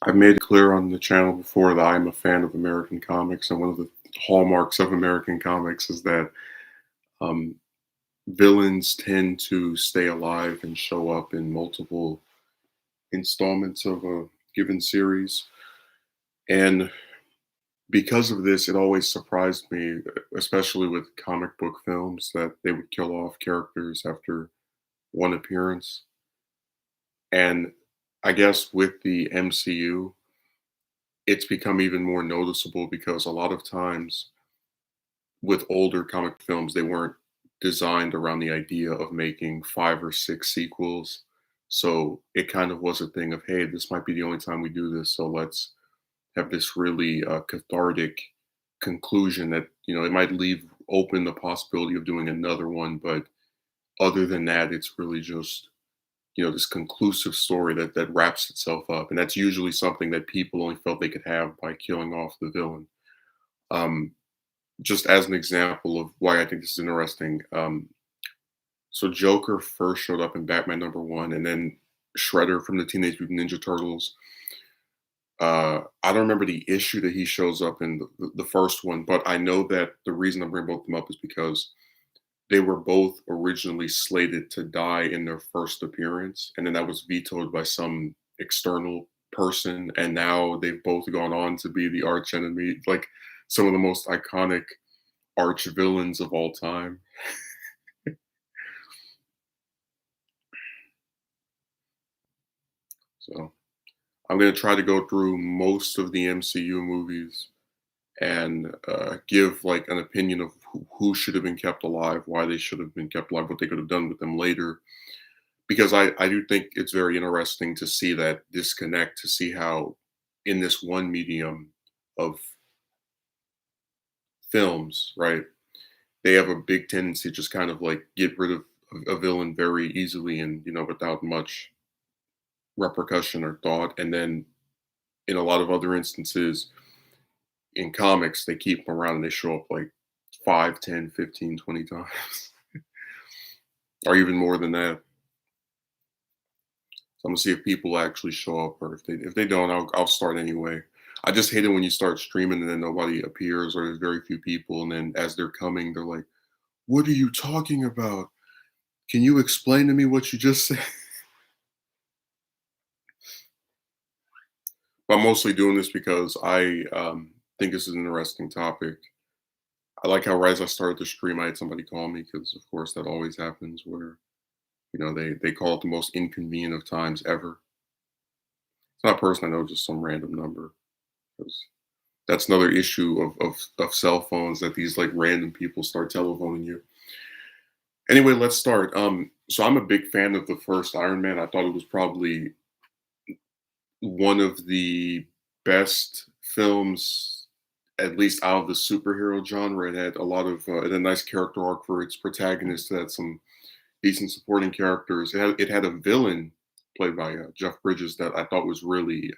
I've made it clear on the channel before that I'm a fan of American comics, and one of the hallmarks of American comics is that um, villains tend to stay alive and show up in multiple installments of a given series. And because of this, it always surprised me, especially with comic book films, that they would kill off characters after one appearance. And I guess with the MCU, it's become even more noticeable because a lot of times with older comic films, they weren't designed around the idea of making 5 or 6 sequels. So it kind of was a thing of, hey, this might be the only time we do this, so let's have this really cathartic conclusion that it might leave open the possibility of doing another one, but other than that, it's really just this conclusive story that wraps itself up, and that's usually something that people only felt they could have by killing off the villain. Um, just as an example of why I think this is interesting. So Joker first showed up in Batman #1, and then Shredder from the Teenage Mutant Ninja Turtles. I don't remember the issue that he shows up in the first one, but I know that the reason I'm bringing both of them up is because they were both originally slated to die in their first appearance, and then that was vetoed by some external person, and now they've both gone on to be the arch enemy, like some of the most iconic arch villains of all time. So I'm gonna try to go through most of the MCU movies and give like an opinion of who should have been kept alive, why they should have been kept alive, what they could have done with them later. Because I do think it's very interesting to see that disconnect, to see how in this one medium of films, right, they have a big tendency to just kind of like get rid of a villain very easily and without much repercussion or thought. And then in a lot of other instances in comics, they keep them around and they show up like 5, 10, 15, 20 times, or even more than that. So I'm gonna see if people actually show up, or if they don't, I'll start anyway. I just hate it when you start streaming and then nobody appears, or there's very few people, and then as they're coming, they're like, "What are you talking about? Can you explain to me what you just said?" But I'm mostly doing this because I think this is an interesting topic. I like how right as I started the stream, I had somebody call me because, of course, that always happens where they call it the most inconvenient of times ever. It's not a person I know, just some random number. 'Cause that's another issue of cell phones, that these like random people start telephoning you. Anyway, let's start. So I'm a big fan of the first Iron Man. I thought it was probably one of the best films, at least out of the superhero genre. It had a lot of it had a nice character arc for its protagonist. It had some decent supporting characters. It had a villain played by Jeff Bridges that I thought was really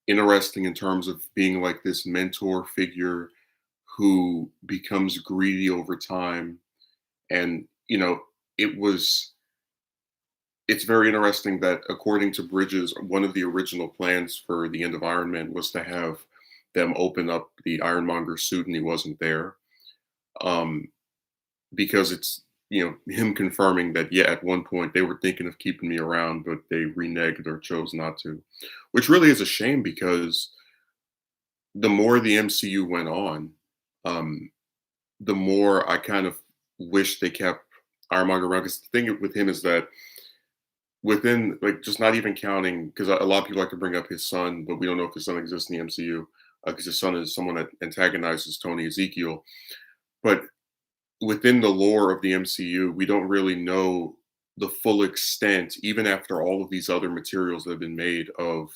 interesting in terms of being like this mentor figure who becomes greedy over time. And it was it's very interesting that according to Bridges, one of the original plans for the end of Iron Man was to have them open up the Ironmonger suit, and he wasn't there. um because it's him confirming that, yeah, at one point they were thinking of keeping me around, but they reneged or chose not to, which really is a shame because the more the MCU went on, um, the more I kind of wish they kept Ironmonger around. Because the thing with him is that within, like, just not even counting, because a lot of people like to bring up his son, but we don't know if his son exists in the MCU, because his son is someone that antagonizes Tony Ezekiel. But within the lore of the MCU, we don't really know the full extent, even after all of these other materials that have been made, of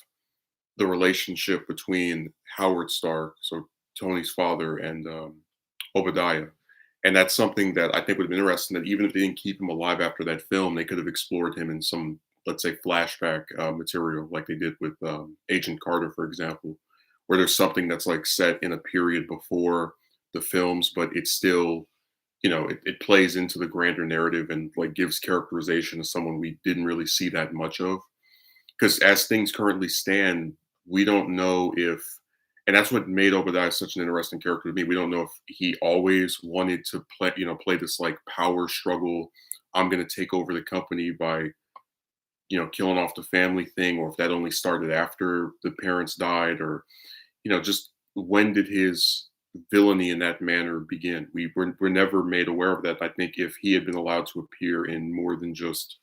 the relationship between Howard Stark, so Tony's father, and Obadiah. And that's something that I think would have been interesting. That even if they didn't keep him alive after that film, they could have explored him in some, let's say, flashback material, like they did with Agent Carter, for example, where there's something that's like set in a period before the films, but it's still, it plays into the grander narrative and like gives characterization of someone we didn't really see that much of. Because as things currently stand, we don't know if, and that's what made Obadiah such an interesting character to me. We don't know if he always wanted to play this like power struggle. I'm going to take over the company by, killing off the family thing, or if that only started after the parents died, or, just when did his villainy in that manner begin? We're never made aware of that. I think if he had been allowed to appear in more than just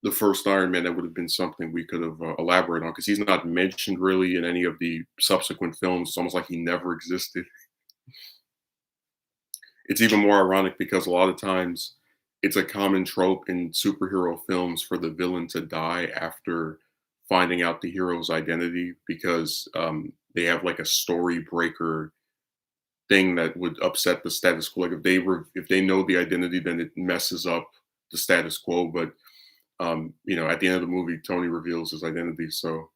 the first Iron Man, that would have been something we could have elaborated on, because he's not mentioned really in any of the subsequent films. It's almost like he never existed. It's even more ironic because a lot of times it's a common trope in superhero films for the villain to die after finding out the hero's identity, because they have like a story breaker thing that would upset the status quo. Like if they know the identity, then it messes up the status quo. But at the end of the movie, Tony reveals his identity. So,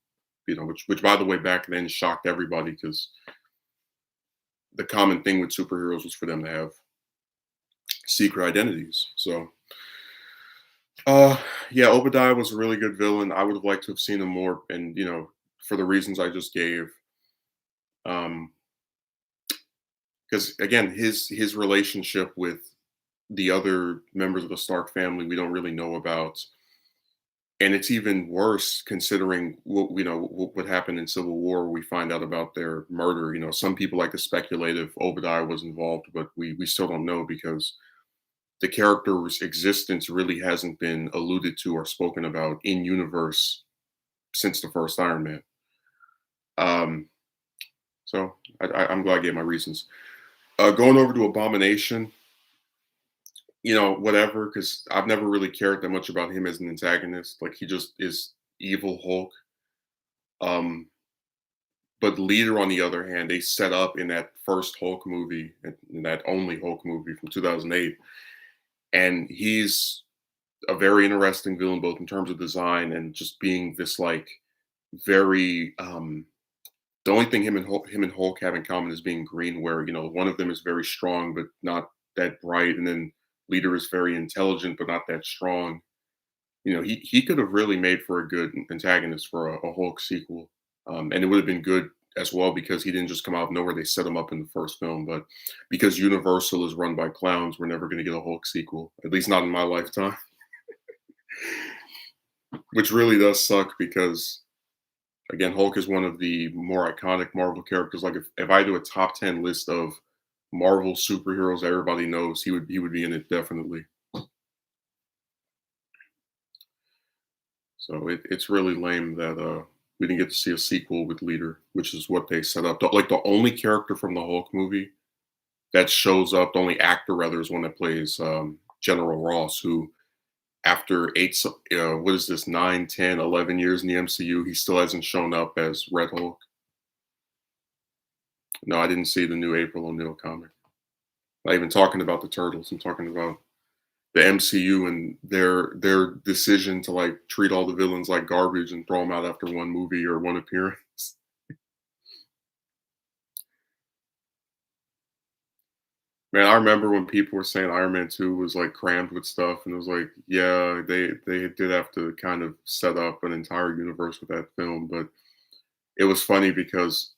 which by the way, back then shocked everybody, because the common thing with superheroes was for them to have secret identities. So, uh, yeah, Obadiah was a really good villain. I would have liked to have seen him more, and for the reasons I just gave. Um, because again, his relationship with the other members of the Stark family, we don't really know about. And it's even worse considering what happened in Civil War. We find out about their murder. Some people like to speculate if Obadiah was involved, but we still don't know, because the character's existence really hasn't been alluded to or spoken about in universe since the first Iron Man. Um, so I'm glad I gave my reasons. Going over to Abomination, whatever, because I've never really cared that much about him as an antagonist. Like, he just is evil Hulk. Um, but Leader, on the other hand, they set up in that first Hulk movie, in that only Hulk movie from 2008, and he's a very interesting villain, both in terms of design and just being this like very. The only thing him and Hulk have in common is being green, where one of them is very strong but not that bright, and then Leader is very intelligent but not that strong. He could have really made for a good antagonist for a Hulk sequel, and it would have been good as well, because he didn't just come out of nowhere. They set him up in the first film, but because Universal is run by clowns, we're never going to get a Hulk sequel, at least not in my lifetime, which really does suck, because again, Hulk is one of the more iconic Marvel characters. Like, if I do a top 10 list of Marvel superheroes everybody knows, he would be in it definitely. So it's really lame that we didn't get to see a sequel with Leader, which is what they set up. Like, the only character from the Hulk movie that shows up, the only actor rather, is one that plays General Ross, who after what is this, 9, 10, 11 years in the MCU, he still hasn't shown up as Red Hulk. No, I didn't see the new April O'Neil comic. Not even talking about the Turtles. I'm talking about the MCU and their decision to like treat all the villains like garbage and throw them out after one movie or one appearance. Man, I remember when people were saying Iron Man 2 was like crammed with stuff, and it was like, yeah, they did have to kind of set up an entire universe with that film, but it was funny because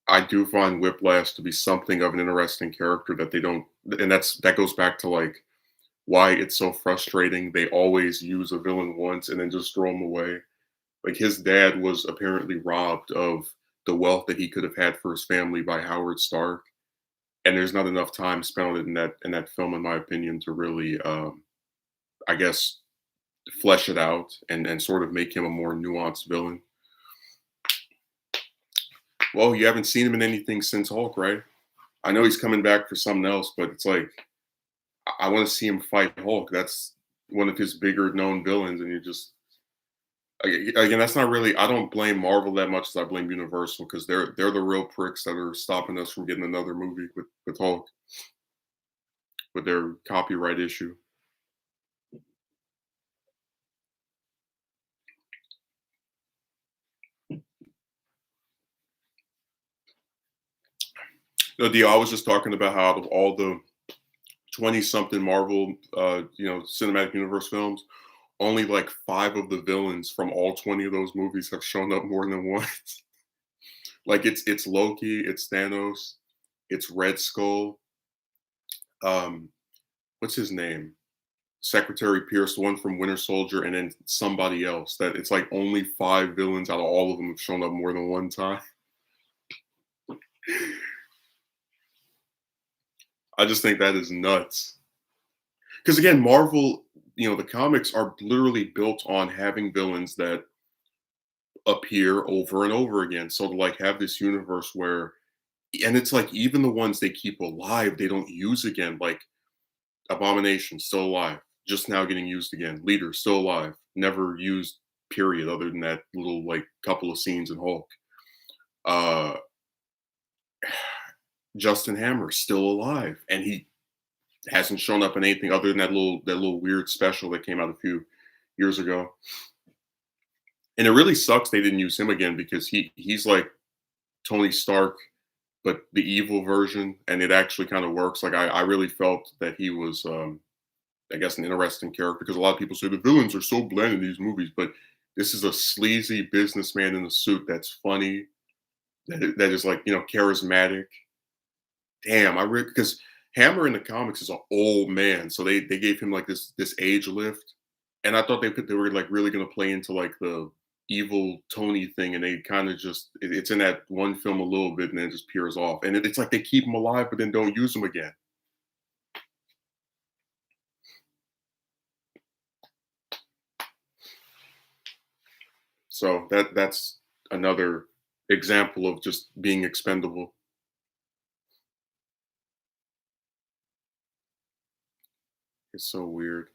I do find Whiplash to be something of an interesting character that they don't, and that goes back to like why it's so frustrating. They always use a villain once and then just throw him away. Like, his dad was apparently robbed of the wealth that he could have had for his family by Howard Stark, and there's not enough time spent on it in that film, in my opinion, to really, I guess, flesh it out and sort of make him a more nuanced villain. Well, you haven't seen him in anything since Hulk, right? I know he's coming back for something else, but it's like I want to see him fight Hulk. That's one of his bigger known villains, and you just again, that's not really. I don't blame Marvel that much as I blame Universal, because they're the real pricks that are stopping us from getting another movie with Hulk, with their copyright issue. No, Dio, I was just talking about how out of all the 20 something Marvel, cinematic universe films, only like 5 of the villains from all 20 of those movies have shown up more than once. Like it's Loki, it's Thanos, it's Red Skull, um, what's his name? Secretary Pierce, the one from Winter Soldier, and then somebody else. That it's like only 5 villains out of all of them have shown up more than one time. I just think that is nuts. Because again, Marvel, the comics are literally built on having villains that appear over and over again. So to like have this universe where, and it's like even the ones they keep alive, they don't use again. Like Abomination, still alive, just now getting used again. Leader, still alive, never used. Period. Other than that little like couple of scenes in Hulk. Uh, Justin Hammer, still alive, and he hasn't shown up in anything other than that little weird special that came out a few years ago. And it really sucks they didn't use him again because he's like Tony Stark, but the evil version, and it actually kind of works. Like I really felt that he was, I guess, an interesting character because a lot of people say the villains are so bland in these movies, but this is a sleazy businessman in a suit that's funny, that is like charismatic. Damn, I really because Hammer in the comics is an old man, so they gave him like this age lift, and I thought they were like really gonna play into like the evil Tony thing, and they kind of just it's in that one film a little bit, and then it just peers off, and it's like they keep him alive, but then don't use him again. So that's another example of just being expendable. It's so weird.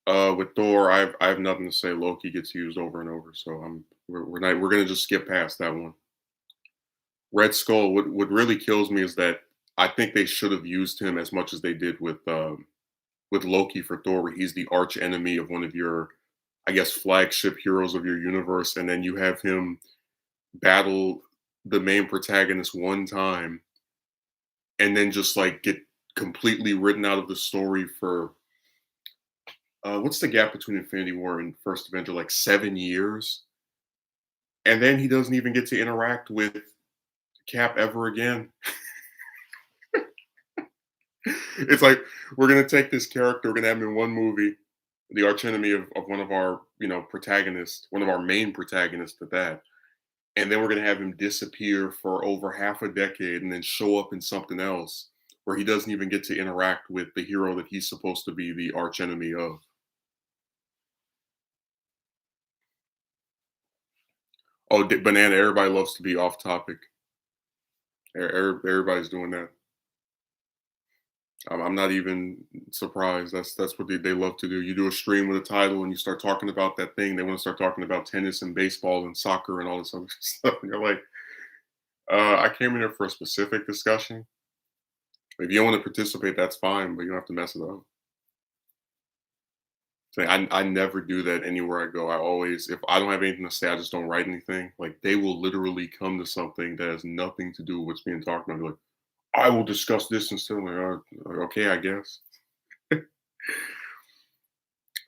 With Thor, I have nothing to say. Loki gets used over and over, so we're gonna just skip past that one. Red Skull. What really kills me is that I think they should have used him as much as they did with Loki for Thor, where he's the arch enemy of one of your, I guess, flagship heroes of your universe, and then you have him battle the main protagonist one time, and then just like get completely written out of the story for what's the gap between Infinity War and First Avenger? Like 7 years, and then he doesn't even get to interact with Cap ever again. It's like we're gonna take this character, we're gonna have him in one movie, the archenemy of one of our protagonists, one of our main protagonists at that, and then we're gonna have him disappear for over half a decade and then show up in something else where he doesn't even get to interact with the hero that he's supposed to be the archenemy of. Oh, banana! Everybody loves to be off topic. Everybody's doing that. I'm not even surprised. That's what they love to do. You do a stream with a title and you start talking about that thing. They want to start talking about tennis and baseball and soccer and all this other stuff. And you're like, I came in here for a specific discussion. If you don't want to participate, that's fine, but you don't have to mess it up. So I never do that anywhere I go. I always, if I don't have anything to say, I just don't write anything. Like they will literally come to something that has nothing to do with what's being talked about. Be like, I will discuss this instead. Like, okay, I guess.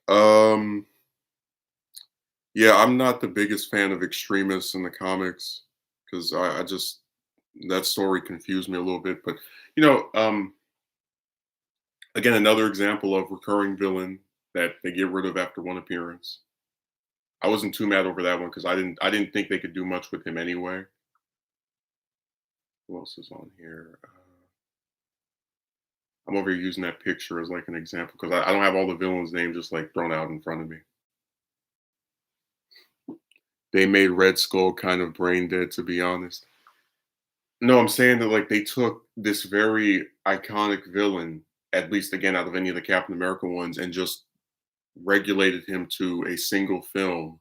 Um, yeah, I'm not the biggest fan of extremists in the comics because I just that story confused me a little bit. But you know, um, again, another example of recurring villain that they get rid of after one appearance. I wasn't too mad over that one because I didn't think they could do much with him anyway. Who else is on here? I'm over here using that picture as like an example because I don't have all the villains' names just like thrown out in front of me. They made Red Skull kind of brain dead, to be honest. No, I'm saying that like they took this very iconic villain, at least again out of any of the Captain America ones, and just regulated him to a single film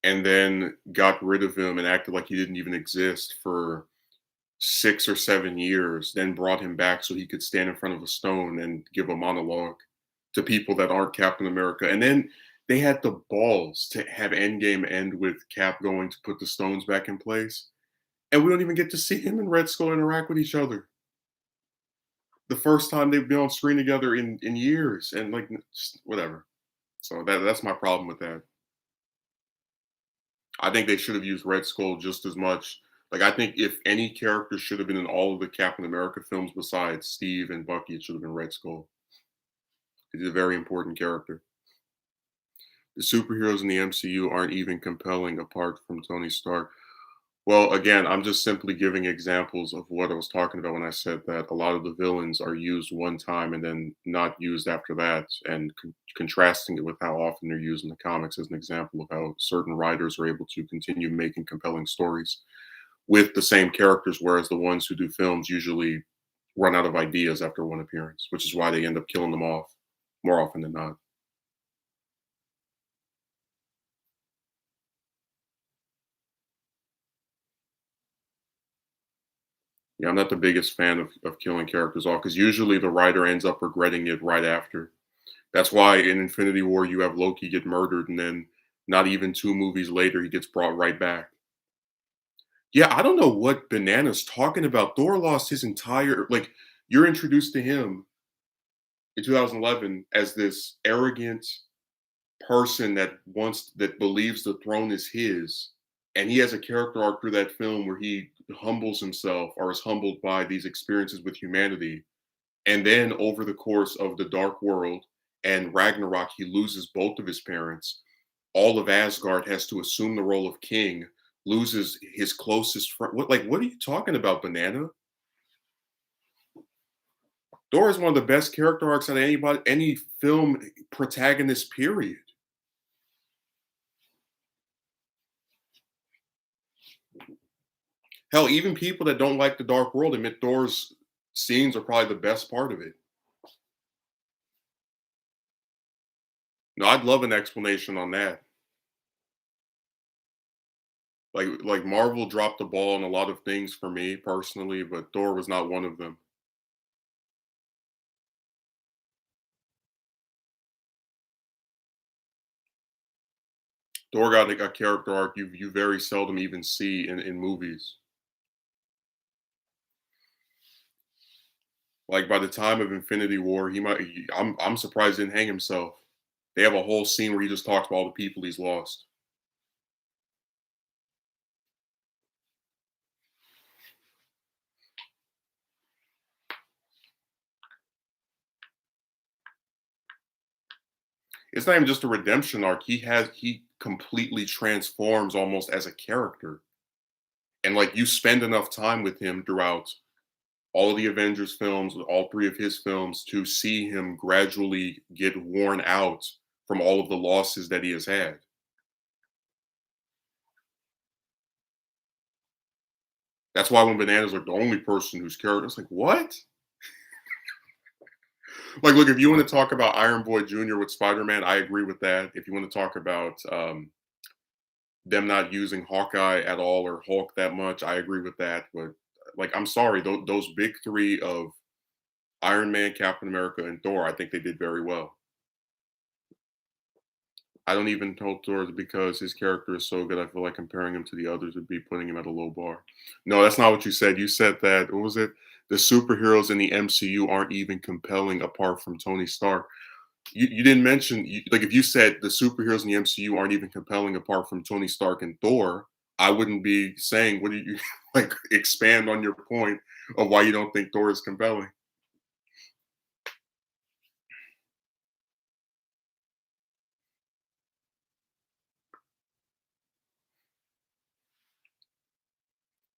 and then got rid of him and acted like he didn't even exist for 6 or 7 years, then brought him back so he could stand in front of a stone and give a monologue to people that aren't Captain America. And then they had the balls to have Endgame end with Cap going to put the stones back in place. And we don't even get to see him and Red Skull interact with each other. the first time they've been on screen together in years, and like just whatever. So that's my problem with that. I think they should have used Red Skull just as much. Like I think if any character should have been in all of the Captain America films besides Steve and Bucky, it should have been Red Skull. He's a very important character. The superheroes in the MCU aren't even compelling apart from Tony Stark. Well, again, I'm just simply giving examples of what I was talking about when I said that a lot of the villains are used one time and then not used after that, and contrasting it with how often they're used in the comics as an example of how certain writers are able to continue making compelling stories with the same characters, whereas the ones who do films usually run out of ideas after one appearance, which is why they end up killing them off more often than not. Yeah, I'm not the biggest fan of killing characters off because usually the writer ends up regretting it right after. That's why in Infinity War you have Loki get murdered and then not even 2 movies later he gets brought right back. Yeah, I don't know what Banana's talking about. Thor lost his entire like you're introduced to him in 2011 as this arrogant person that believes the throne is his, and he has a character arc through that film where he humbles himself or is humbled by these experiences with humanity. And then over the course of the Dark World and Ragnarok, he loses both of his parents. All of Asgard has to assume the role of king, loses his closest friend. What are you talking about, Banana? Thor is one of the best character arcs on any film protagonist, period. Hell, even people that don't like the Dark World admit Thor's scenes are probably the best part of it. No, I'd love an explanation on that. Like Marvel dropped the ball on a lot of things for me personally, but Thor was not one of them. Thor got a character arc you very seldom even see in movies. Like by the time of Infinity War, I'm surprised he didn't hang himself. They have a whole scene where he just talks about all the people he's lost. It's not even just a redemption arc. He completely transforms almost as a character. And like you spend enough time with him throughout all of the Avengers films, all 3 of his films, to see him gradually get worn out from all of the losses that he has had. That's why when Banana's like the only person whose character, it's like, what? Like, look, if you want to talk about Iron Boy Jr. with Spider-Man, I agree with that. If you want to talk about them not using Hawkeye at all or Hulk that much, I agree with that. But like, I'm sorry, those big 3 of Iron Man, Captain America, and Thor, I think they did very well. I don't even tell Thor because his character is so good. I feel like comparing him to the others would be putting him at a low bar. No, that's not what you said. You said that what was it? The superheroes in the MCU aren't even compelling apart from Tony Stark. You didn't mention like if you said the superheroes in the MCU aren't even compelling apart from Tony Stark and Thor, I wouldn't be saying what do you like expand on your point of why you don't think Thor is compelling.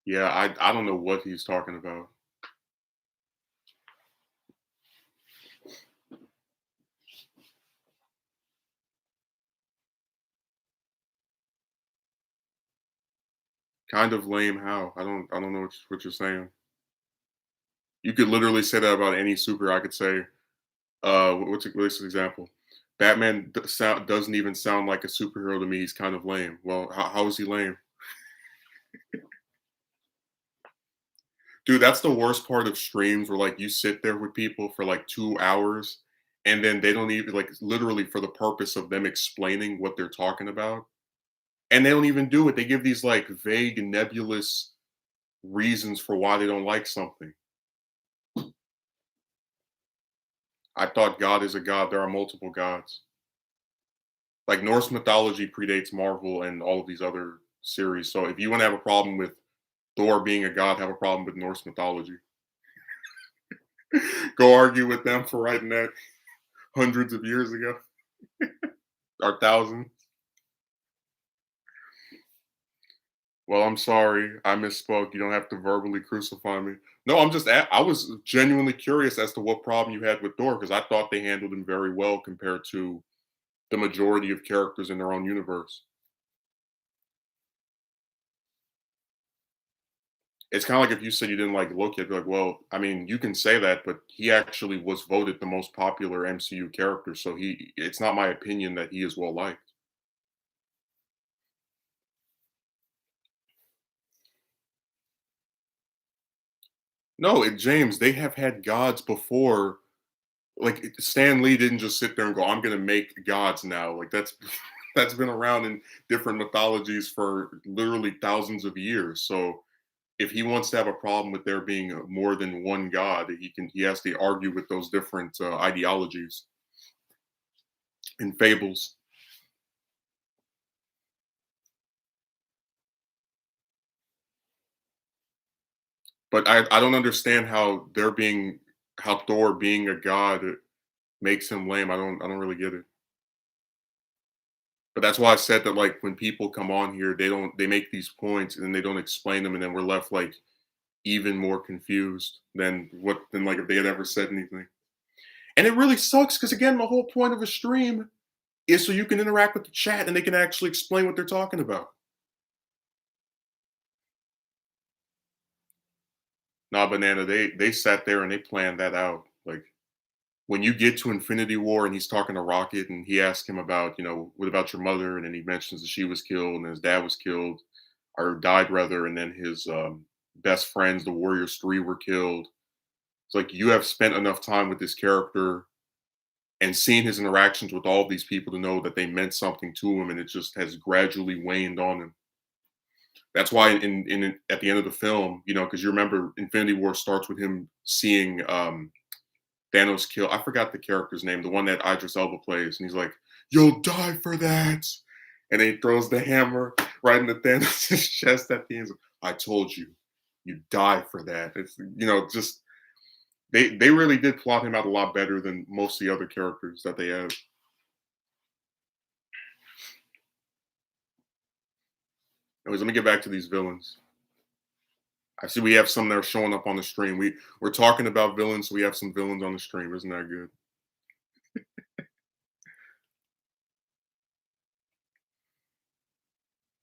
Yeah, I don't know what he's talking about. Kind of lame how? I don't know what you're saying. You could literally say that about any super. I could say, what's an example? Batman doesn't even sound like a superhero to me. He's kind of lame. Well, how is he lame? Dude, that's the worst part of streams where like you sit there with people for like 2 hours and then they don't even like literally for the purpose of them explaining what they're talking about. And they don't even do it. They give these like vague, nebulous reasons for why they don't like something. I thought God is a god. There are multiple gods. Like Norse mythology predates Marvel and all of these other series. So if you want to have a problem with Thor being a god, have a problem with Norse mythology. Go argue with them for writing that hundreds of years ago or thousands. Well, I'm sorry. I misspoke. You don't have to verbally crucify me. No, I was genuinely curious as to what problem you had with Thor because I thought they handled him very well compared to the majority of characters in their own universe. It's kind of like if you said you didn't like Loki, I'd be like, well, I mean, you can say that, but he actually was voted the most popular MCU character, so it's not my opinion that he is well liked. No, James, they have had gods before. Like Stan Lee didn't just sit there and go, "I'm going to make gods now." Like that's that's been around in different mythologies for literally thousands of years. So if he wants to have a problem with there being more than one god, he has to argue with those different ideologies and fables. But I don't understand how Thor being a god makes him lame. I don't really get it. But that's why I said that like when people come on here, they make these points and then they don't explain them, and then we're left like even more confused than like if they had ever said anything. And it really sucks because again, the whole point of a stream is so you can interact with the chat and they can actually explain what they're talking about. Nah, banana, they sat there and they planned that out. Like when you get to Infinity War and he's talking to Rocket and he asks him about, what about your mother? And then he mentions that she was killed and his dad was killed or died rather, and then his best friends, the Warriors Three, were killed. It's like you have spent enough time with this character and seen his interactions with all these people to know that they meant something to him, and it just has gradually waned on him. That's why at the end of the film, because you remember Infinity War starts with him seeing Thanos kill. I forgot the character's name, the one that Idris Elba plays, and he's like, "You'll die for that," and then he throws the hammer right in the Thanos' chest at the end. I told you, you die for that. It's just they really did plot him out a lot better than most of the other characters that they have. Anyways, let me get back to these villains. I see we have some that are showing up on the stream. We're talking about villains, so we have some villains on the stream. Isn't that good?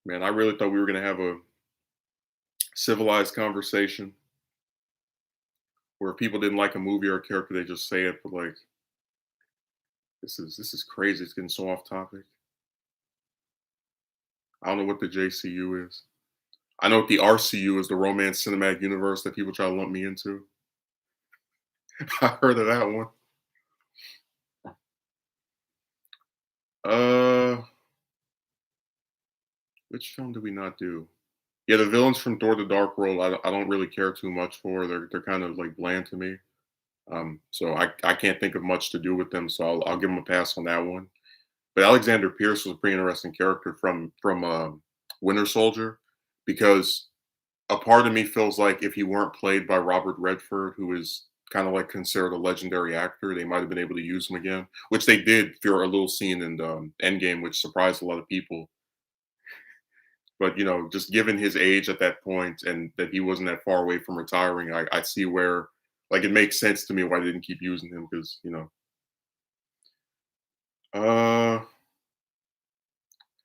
Man, I really thought we were gonna have a civilized conversation where if people didn't like a movie or a character, they just say it. But like, this is crazy. It's getting so off topic. I don't know what the JCU is. I know what the RCU is, the Romance Cinematic Universe that people try to lump me into. I heard of that one. Uh, which film did we not do? Yeah, the villains from Thor: The Dark World. I don't really care too much for. They're kind of like bland to me. So I can't think of much to do with them. So I'll give them a pass on that one. But Alexander Pierce was a pretty interesting character from Winter Soldier because a part of me feels like if he weren't played by Robert Redford, who is kind of like considered a legendary actor, they might have been able to use him again, which they did for a little scene in Endgame, which surprised a lot of people. But just given his age at that point and that he wasn't that far away from retiring, I see where like it makes sense to me why they didn't keep using him because uh,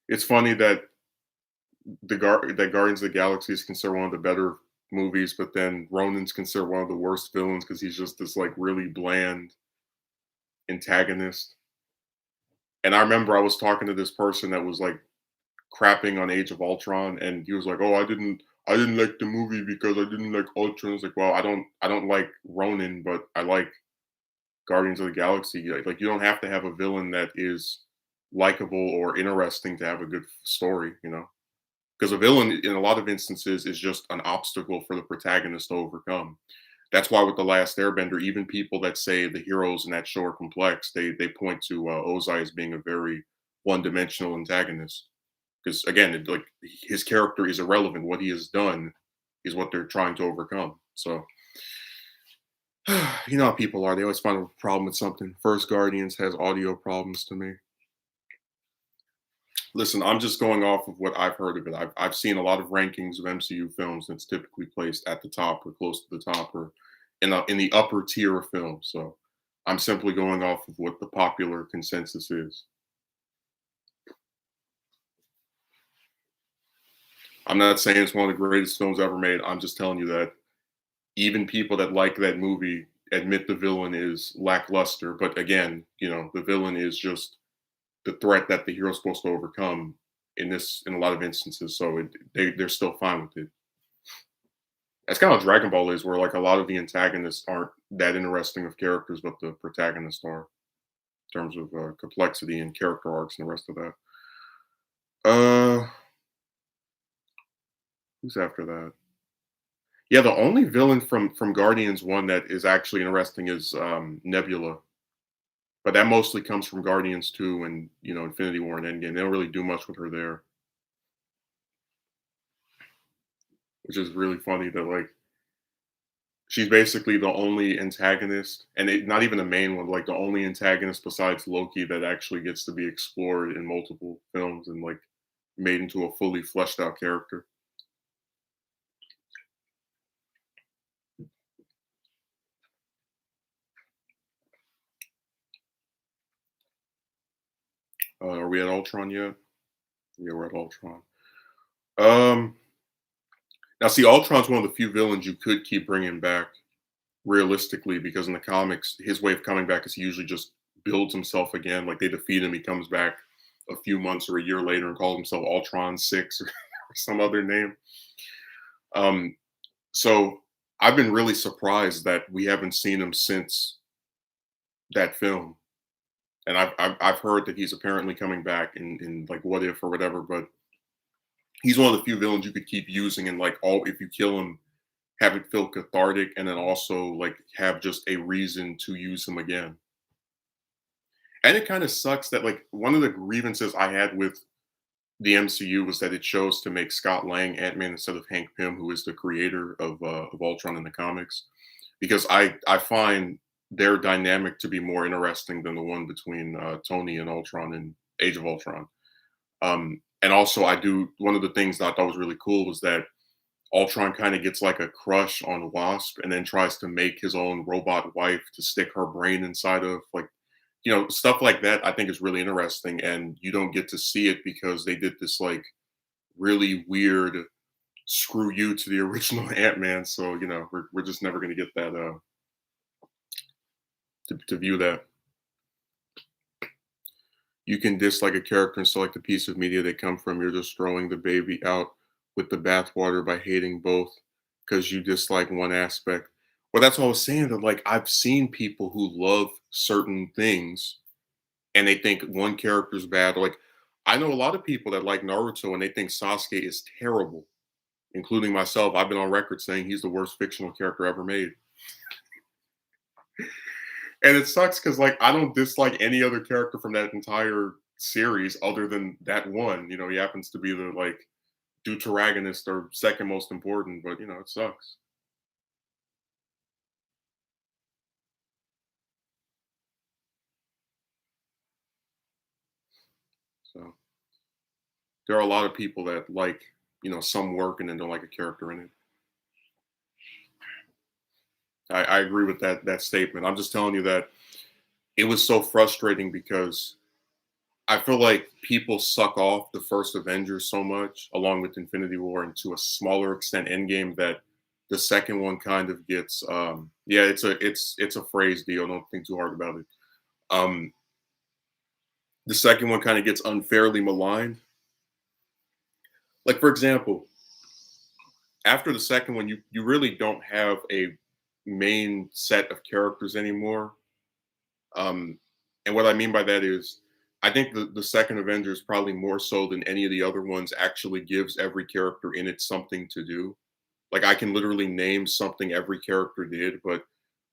it's funny that that Guardians of the Galaxy is considered one of the better movies, but then Ronan's considered one of the worst villains because he's just this like really bland antagonist. And I remember I was talking to this person that was like crapping on Age of Ultron, and he was like, "Oh, I didn't like the movie because I didn't like Ultron." It's like, well, I don't like Ronan, but I like Guardians of the Galaxy. Like you don't have to have a villain that is likable or interesting to have a good story, because a villain in a lot of instances is just an obstacle for the protagonist to overcome. That's why with the Last Airbender, even people that say the heroes in that show are complex, they point to Ozai as being a very one-dimensional antagonist. Because again, like his character is irrelevant. What he has done is what they're trying to overcome. So you know how people are. They always find a problem with something. First Guardians has audio problems to me. Listen, I'm just going off of what I've heard of it. I've seen a lot of rankings of MCU films that's typically placed at the top or close to the top or in the upper tier of films. So I'm simply going off of what the popular consensus is. I'm not saying it's one of the greatest films ever made. I'm just telling you that even people that like that movie admit the villain is lackluster. But again, you know, the villain is just the threat that the hero's supposed to overcome in a lot of instances. So they're still fine with it. That's kind of how Dragon Ball is, where like a lot of the antagonists aren't that interesting of characters, but the protagonists are in terms of complexity and character arcs and the rest of that. Uh, who's after that? Yeah, the only villain from Guardians One that is actually interesting is Nebula, but that mostly comes from Guardians Two and Infinity War and Endgame. They don't really do much with her there, which is really funny that like she's basically the only antagonist, and not even the main one, like the only antagonist besides Loki that actually gets to be explored in multiple films and like made into a fully fleshed out character. Are we at Ultron yet? Yeah, we're at Ultron. Um, Now see, Ultron's one of the few villains you could keep bringing back realistically, because in the comics, his way of coming back is he usually just builds himself again. Like they defeat him, he comes back a few months or a year later and calls himself Ultron Six or some other name. Um, so I've been really surprised that we haven't seen him since that film. And I've heard that he's apparently coming back in like What If or whatever, but he's one of the few villains you could keep using and like all if you kill him, have it feel cathartic and then also like have just a reason to use him again. And it kind of sucks that like one of the grievances I had with the MCU was that it chose to make Scott Lang Ant-Man instead of Hank Pym, who is the creator of Ultron in the comics, because I find their dynamic to be more interesting than the one between Tony and Ultron in Age of Ultron. And also, I do one of the things that I thought was really cool was that Ultron kind of gets like a crush on Wasp and then tries to make his own robot wife to stick her brain inside of like stuff like that. I think is really interesting, and you don't get to see it because they did this like really weird screw you to the original Ant-Man. So we're just never going to get that to view that. You can dislike a character and select the piece of media they come from. You're just throwing the baby out with the bathwater by hating both because you dislike one aspect. Well, that's what I was saying. That like I've seen people who love certain things and they think one character's bad. Like I know a lot of people that like Naruto and they think Sasuke is terrible, including myself. I've been on record saying he's the worst fictional character ever made. And it sucks because like I don't dislike any other character from that entire series other than that one. He happens to be the like deuteragonist or second most important, but it sucks. So there are a lot of people that like, some work and then don't like a character in it. I agree with that statement. I'm just telling you that it was so frustrating because I feel like people suck off the first Avengers so much, along with Infinity War, and to a smaller extent Endgame, that the second one kind of gets yeah, it's a phrase deal. Don't think too hard about it. Um the second one kind of gets unfairly maligned. Like for example, after the second one, you really don't have a main set of characters anymore. Um and what I mean by that is I think the second Avengers probably more so than any of the other ones actually gives every character in it something to do. Like I can literally name something every character did, but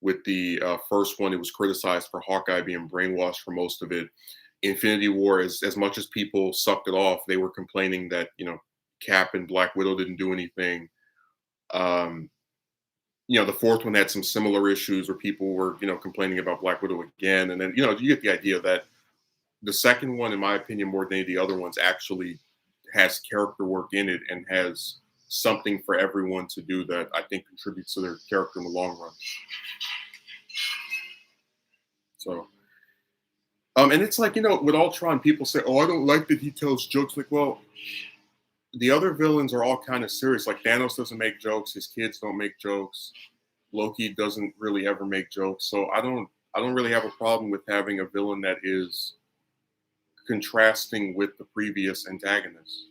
with the first one, it was criticized for Hawkeye being brainwashed for most of it. Infinity War, as much as people sucked it off, they were complaining that Cap and Black Widow didn't do anything. Um, the fourth one had some similar issues where people were complaining about Black Widow again, and then you get the idea that the second one, in my opinion, more than any of the other ones, actually has character work in it and has something for everyone to do that I think contributes to their character in the long run. So, and it's like with Ultron, people say, "Oh, I don't like that he tells jokes." Like, well, the other villains are all kind of serious. Like Thanos doesn't make jokes. His kids don't make jokes. Loki doesn't really ever make jokes. So I don't really have a problem with having a villain that is contrasting with the previous antagonist.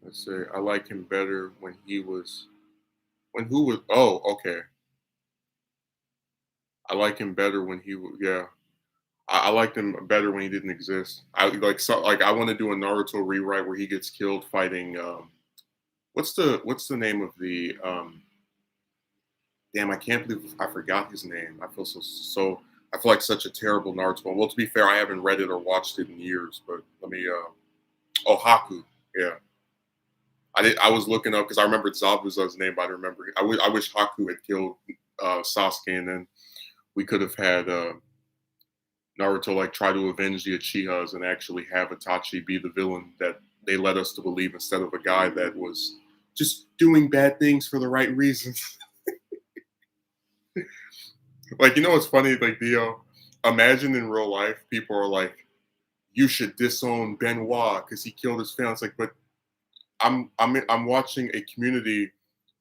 Let's say I like him better when he was when who was oh, okay. I like him better when he was yeah. I liked him better when he didn't exist. I want to do a Naruto rewrite where he gets killed fighting what's the name of the damn, I can't believe I forgot his name. I feel like such a terrible Naruto one. Well, to be fair, I haven't read it or watched it in years, but let me oh, Haku. Yeah. I was looking up because I remembered Zabuza's name, but I don't remember. I wish Haku had killed Sasuke, and then we could have had Naruto like try to avenge the Uchihas and actually have Itachi be the villain that they led us to believe instead of a guy that was just doing bad things for the right reasons. Like what's funny? Like imagine in real life people are like, you should disown Benoit because he killed his family. It's like, but I'm watching a community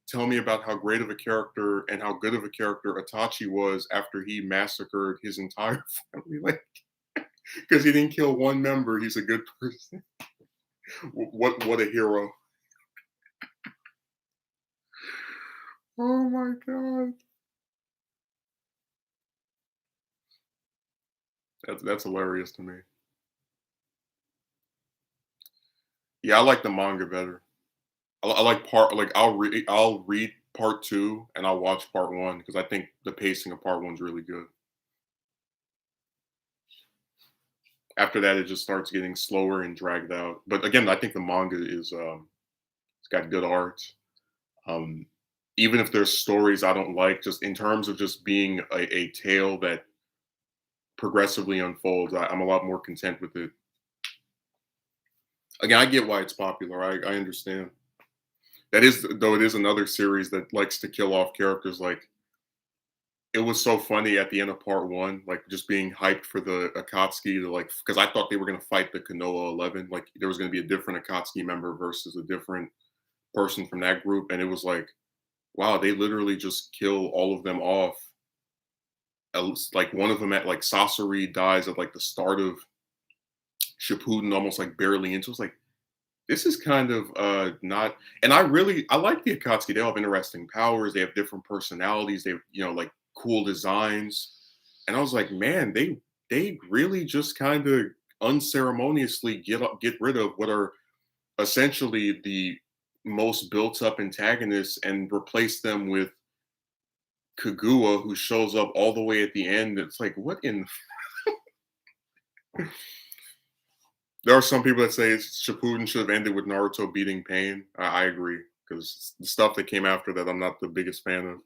tell me about how great of a character and how good of a character Itachi was after he massacred his entire family. Like, because he didn't kill one member, he's a good person. What a hero! Oh my god, that's hilarious to me. Yeah, I like the manga better. I like I'll read part two and I'll watch part one because I think the pacing of part one's really good. After that, it just starts getting slower and dragged out. But again, I think the manga is it's got good art. Um, Even if there's stories I don't like, just in terms of just being a tale that progressively unfolds, I'm a lot more content with it. Again, I get why it's popular. I understand. That is, though, it is another series that likes to kill off characters. Like it was so funny at the end of part one, like just being hyped for the Akatsuki to like, because I thought they were going to fight the Konoha 11. Like there was going to be a different Akatsuki member versus a different person from that group, and it was like, wow, they literally just kill all of them off. Like one of them at like Sasori dies at like the start of Shippuden, almost like barely into. It's like this is kind of not. And I like the Akatsuki. They all have interesting powers. They have different personalities. They have like cool designs. And I was like, man, they really just kind of unceremoniously get rid of what are essentially the most built up antagonists and replace them with Kagua, who shows up all the way at the end. It's like, what in? There are some people that say Shippuden should have ended with Naruto beating Pain. I agree because the stuff that came after that, I'm not the biggest fan of.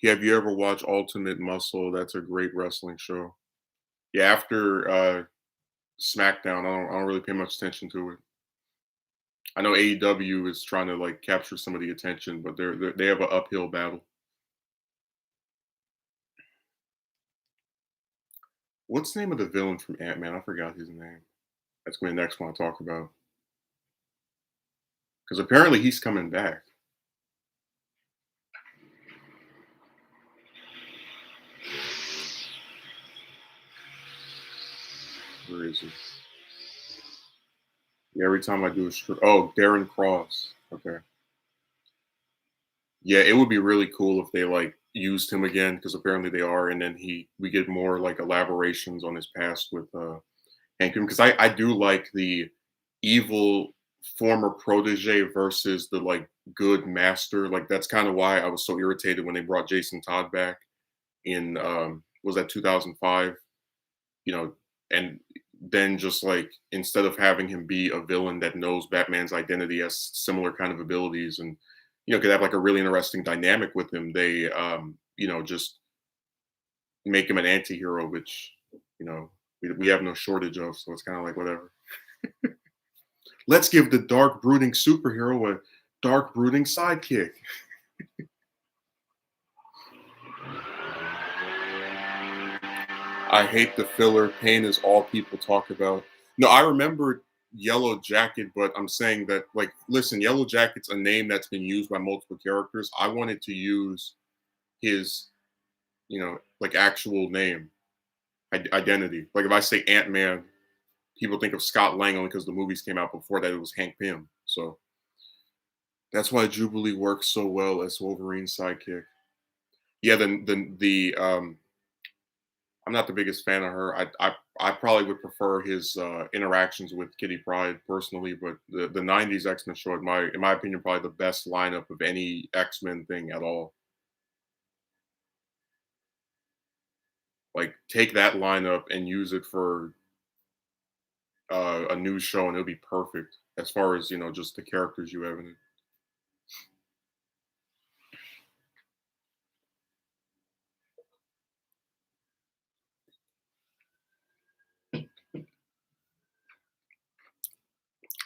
Have you ever watched Ultimate Muscle? That's a great wrestling show. Yeah, after SmackDown, I don't really pay much attention to it. I know AEW is trying to like capture some of the attention, but they have an uphill battle. What's the name of the villain from Ant Man? I forgot his name. That's gonna be the next one I talk about because apparently he's coming back. Where is he? Yeah, every time I do oh, Darren Cross. Okay. Yeah, it would be really cool if they like used him again because apparently they are, and then we get more like elaborations on his past with Hank Pym because I do like the evil former protege versus the like good master. Like that's kind of why I was so irritated when they brought Jason Todd back in was that 2005, you know, and then just like instead of having him be a villain that knows Batman's identity, has similar kind of abilities, and could have like a really interesting dynamic with him, they just make him an anti-hero, which we have no shortage of, so it's kind of like whatever. Let's give the dark brooding superhero a dark brooding sidekick. I hate the filler. Pain is all people talk about. No, I remember Yellow Jacket, but I'm saying that, like, listen, Yellow Jacket's a name that's been used by multiple characters. I wanted to use his, like, actual name, identity. Like, if I say Ant Man, people think of Scott Lang only because the movies came out before that. It was Hank Pym. So that's why Jubilee works so well as Wolverine's sidekick. Yeah, I'm not the biggest fan of her. I probably would prefer his interactions with Kitty Pryde personally, but the '90s X-Men show, in my opinion, probably the best lineup of any X-Men thing at all. Like take that lineup and use it for a new show, and it'll be perfect as far as just the characters you have in it.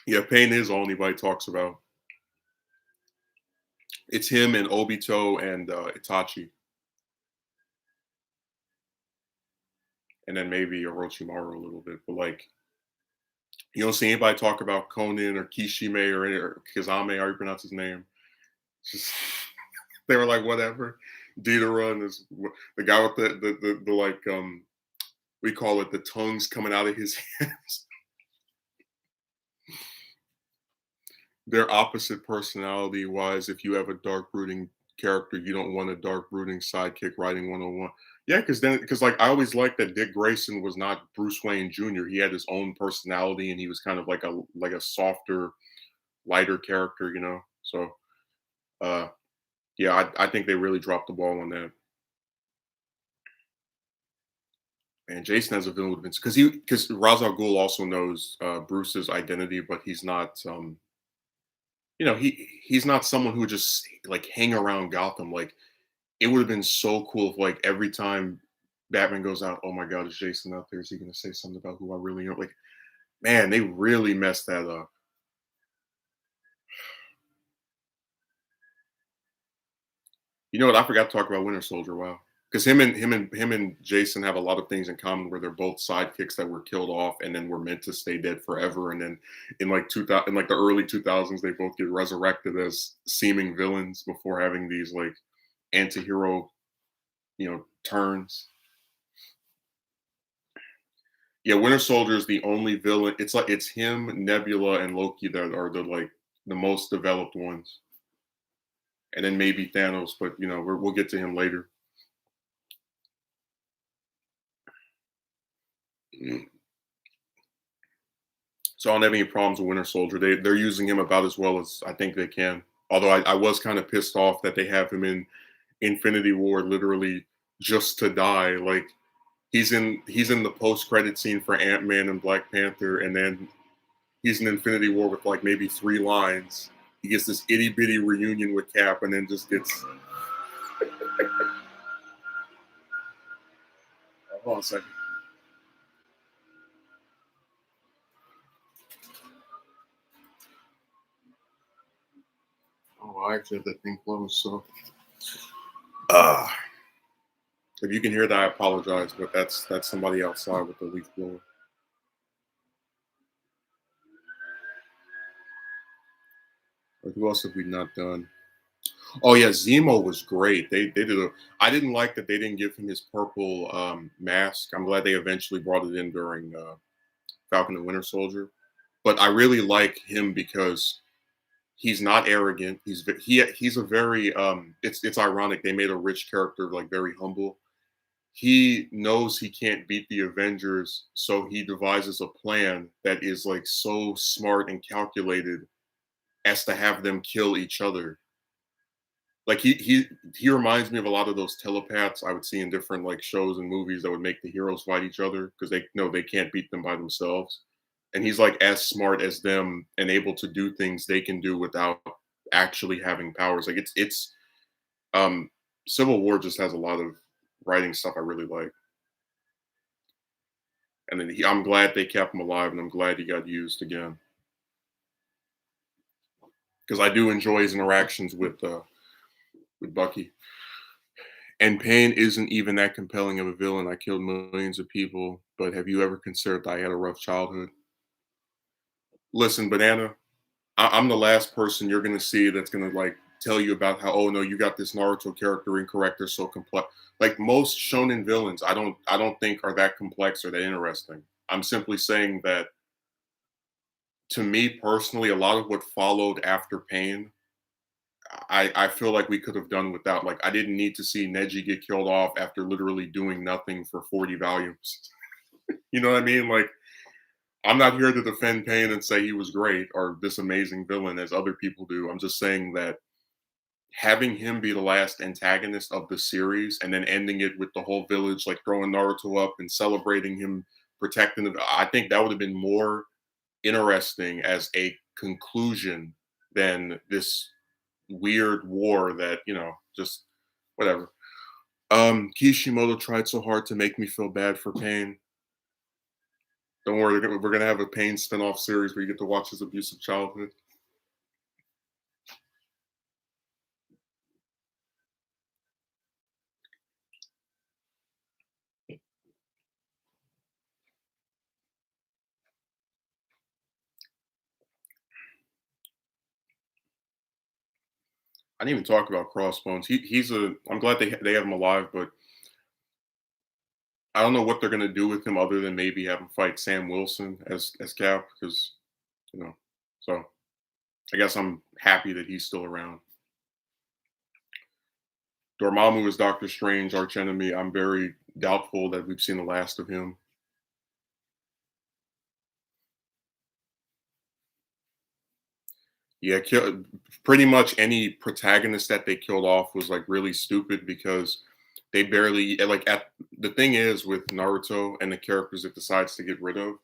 Yeah, Pain is all anybody talks about. It's him and Obito and Itachi, and then maybe Orochimaru a little bit. But like, you don't see anybody talk about Conan or Kishime or Kizame, how you pronounce his name. It's just they were like, whatever. Deidara is the guy with the like we call it the tongues coming out of his hands. They're opposite personality wise. If you have a dark brooding character, you don't want a dark brooding sidekick writing 101. Yeah, because like I always liked that Dick Grayson was not Bruce Wayne Jr. He had his own personality and he was kind of like a softer, lighter character, So uh yeah, I think they really dropped the ball on that. And Jason as a villain would have been because Ra's al Ghul also knows Bruce's identity, but he's not he's not someone who would just like hang around Gotham. Like it would have been so cool if like every time Batman goes out, oh my god, is Jason out there? Is he gonna say something about who I really am? Like, man, they really messed that up. You know what? I forgot to talk about Winter Soldier. Wow. Because him and Jason have a lot of things in common where they're both sidekicks that were killed off and then were meant to stay dead forever. And then in like 2000, in like the early 2000s, they both get resurrected as seeming villains before having these like anti-hero, turns. Yeah, Winter Soldier is the only villain. It's like it's him, Nebula, and Loki that are the most developed ones, and then maybe Thanos. But we'll get to him later. Mm. So I don't have any problems with Winter Soldier. They're using him about as well as I think they can. Although I was kind of pissed off that they have him in Infinity War literally just to die. Like he's in the post credit scene for Ant-Man and Black Panther, and then he's in Infinity War with like maybe 3 lines. He gets this itty bitty reunion with Cap, and then just gets. Hold on a second. Oh, I actually have that thing closed. So, uh, if you can hear that, I apologize, but that's somebody outside with the leaf blower. Like, who else have we not done? Oh yeah, Zemo was great. They did a. I didn't like that they didn't give him his purple mask. I'm glad they eventually brought it in during Falcon and Winter Soldier. But I really like him because He's not arrogant. He's a very it's ironic they made a rich character like very humble. He knows he can't beat the Avengers, so he devises a plan that is like so smart and calculated as to have them kill each other. Like he reminds me of a lot of those telepaths I would see in different like shows and movies that would make the heroes fight each other because they know they can't beat them by themselves. And he's like as smart as them and able to do things they can do without actually having powers. Like it's um Civil War just has a lot of writing stuff I really like. And then I'm glad they kept him alive, and I'm glad he got used again because I do enjoy his interactions with Bucky. And Pain isn't even that compelling of a villain. I killed millions of people, but have you ever considered that I had a rough childhood? Listen, Banana, I'm the last person you're gonna see that's gonna like tell you about how, oh no, you got this Naruto character incorrect. They're so complex. Like most shonen villains, I don't think are that complex or that interesting. I'm simply saying that to me personally, a lot of what followed after Pain, I feel like we could have done without. Like I didn't need to see Neji get killed off after literally doing nothing for 40 volumes. You know what I mean? Like I'm not here to defend Pain and say he was great or this amazing villain as other people do. I'm just saying that having him be the last antagonist of the series and then ending it with the whole village like throwing Naruto up and celebrating him protecting the, I think that would have been more interesting as a conclusion than this weird war that, just whatever. Kishimoto tried so hard to make me feel bad for Pain. Don't worry, we're gonna have a Pain spin-off series where you get to watch his abusive childhood. I didn't even talk about Crossbones. He's a. I'm glad they have him alive, but I don't know what they're gonna do with him other than maybe have him fight Sam Wilson as Cap because you know. So I guess I'm happy that he's still around. Dormammu is Doctor Strange, arch enemy. I'm very doubtful that we've seen the last of him. Yeah, pretty much any protagonist that they killed off was like really stupid because they barely like at the thing is with Naruto and the characters it decides to get rid of,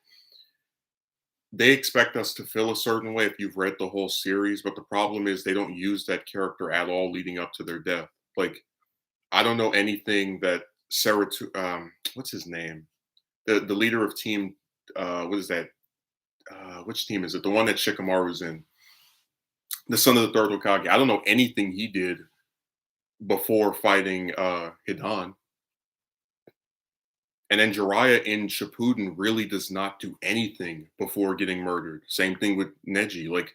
they expect us to feel a certain way if you've read the whole series, but the problem is they don't use that character at all leading up to their death. Like I don't know anything that what's his name? The leader of team what is that? Which team is it? The one that Shikamaru's in. The son of the third Hokage. I don't know anything he did before fighting Hidan. And then Jiraiya in Shippuden really does not do anything before getting murdered. Same thing with Neji. Like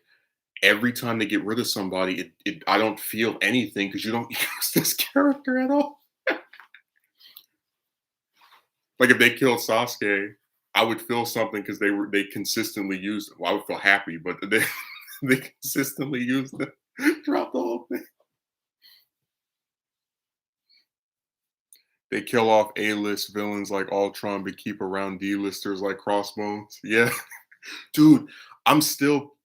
every time they get rid of somebody, I don't feel anything because you don't use this character at all. Like if they killed Sasuke, I would feel something because they consistently used. Well, I would feel happy, but they consistently used them. Drop the whole thing. They kill off A-list villains like Ultron, but keep around D-listers like Crossbones. Yeah, dude, I'm still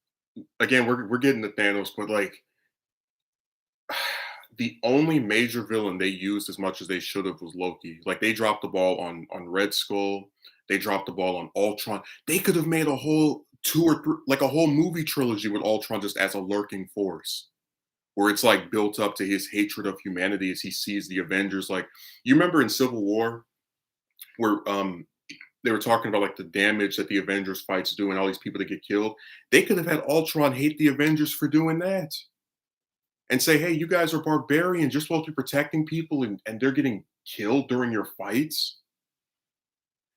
again. We're getting to Thanos, but like the only major villain they used as much as they should have was Loki. Like they dropped the ball on Red Skull. They dropped the ball on Ultron. They could have made a whole two or three, like a whole movie trilogy with Ultron just as a lurking force where it's like built up to his hatred of humanity as he sees the Avengers. Like you remember in Civil War where they were talking about like the damage that the Avengers fights do and all these people that get killed. They could have had Ultron hate the Avengers for doing that and say, hey, you guys are barbarians. You're supposed to be protecting people and they're getting killed during your fights.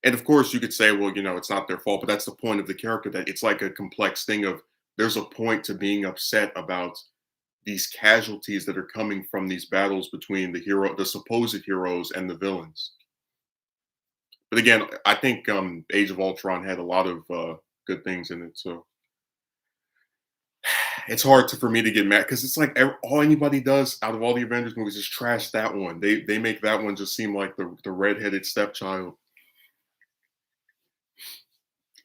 And of course, you could say, well, it's not their fault, but that's the point of the character that it's like a complex thing of there's a point to being upset about these casualties that are coming from these battles between the supposed heroes and the villains. But again, I think Age of Ultron had a lot of good things in it. So it's hard to, for me to get mad because it's like all anybody does out of all the Avengers movies is trash that one. They make that one just seem like the redheaded stepchild.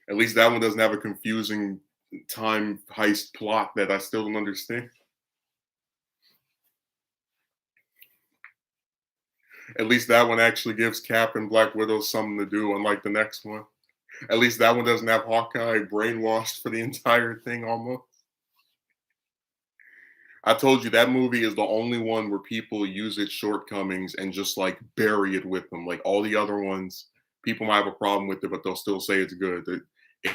At least that one doesn't have a confusing time heist plot that I still don't understand. At least that one actually gives Cap and Black Widow something to do, unlike the next one. At least that one doesn't have Hawkeye brainwashed for the entire thing almost. I told you that movie is the only one where people use its shortcomings and just like bury it with them. Like all the other ones, people might have a problem with it, but they'll still say it's good. The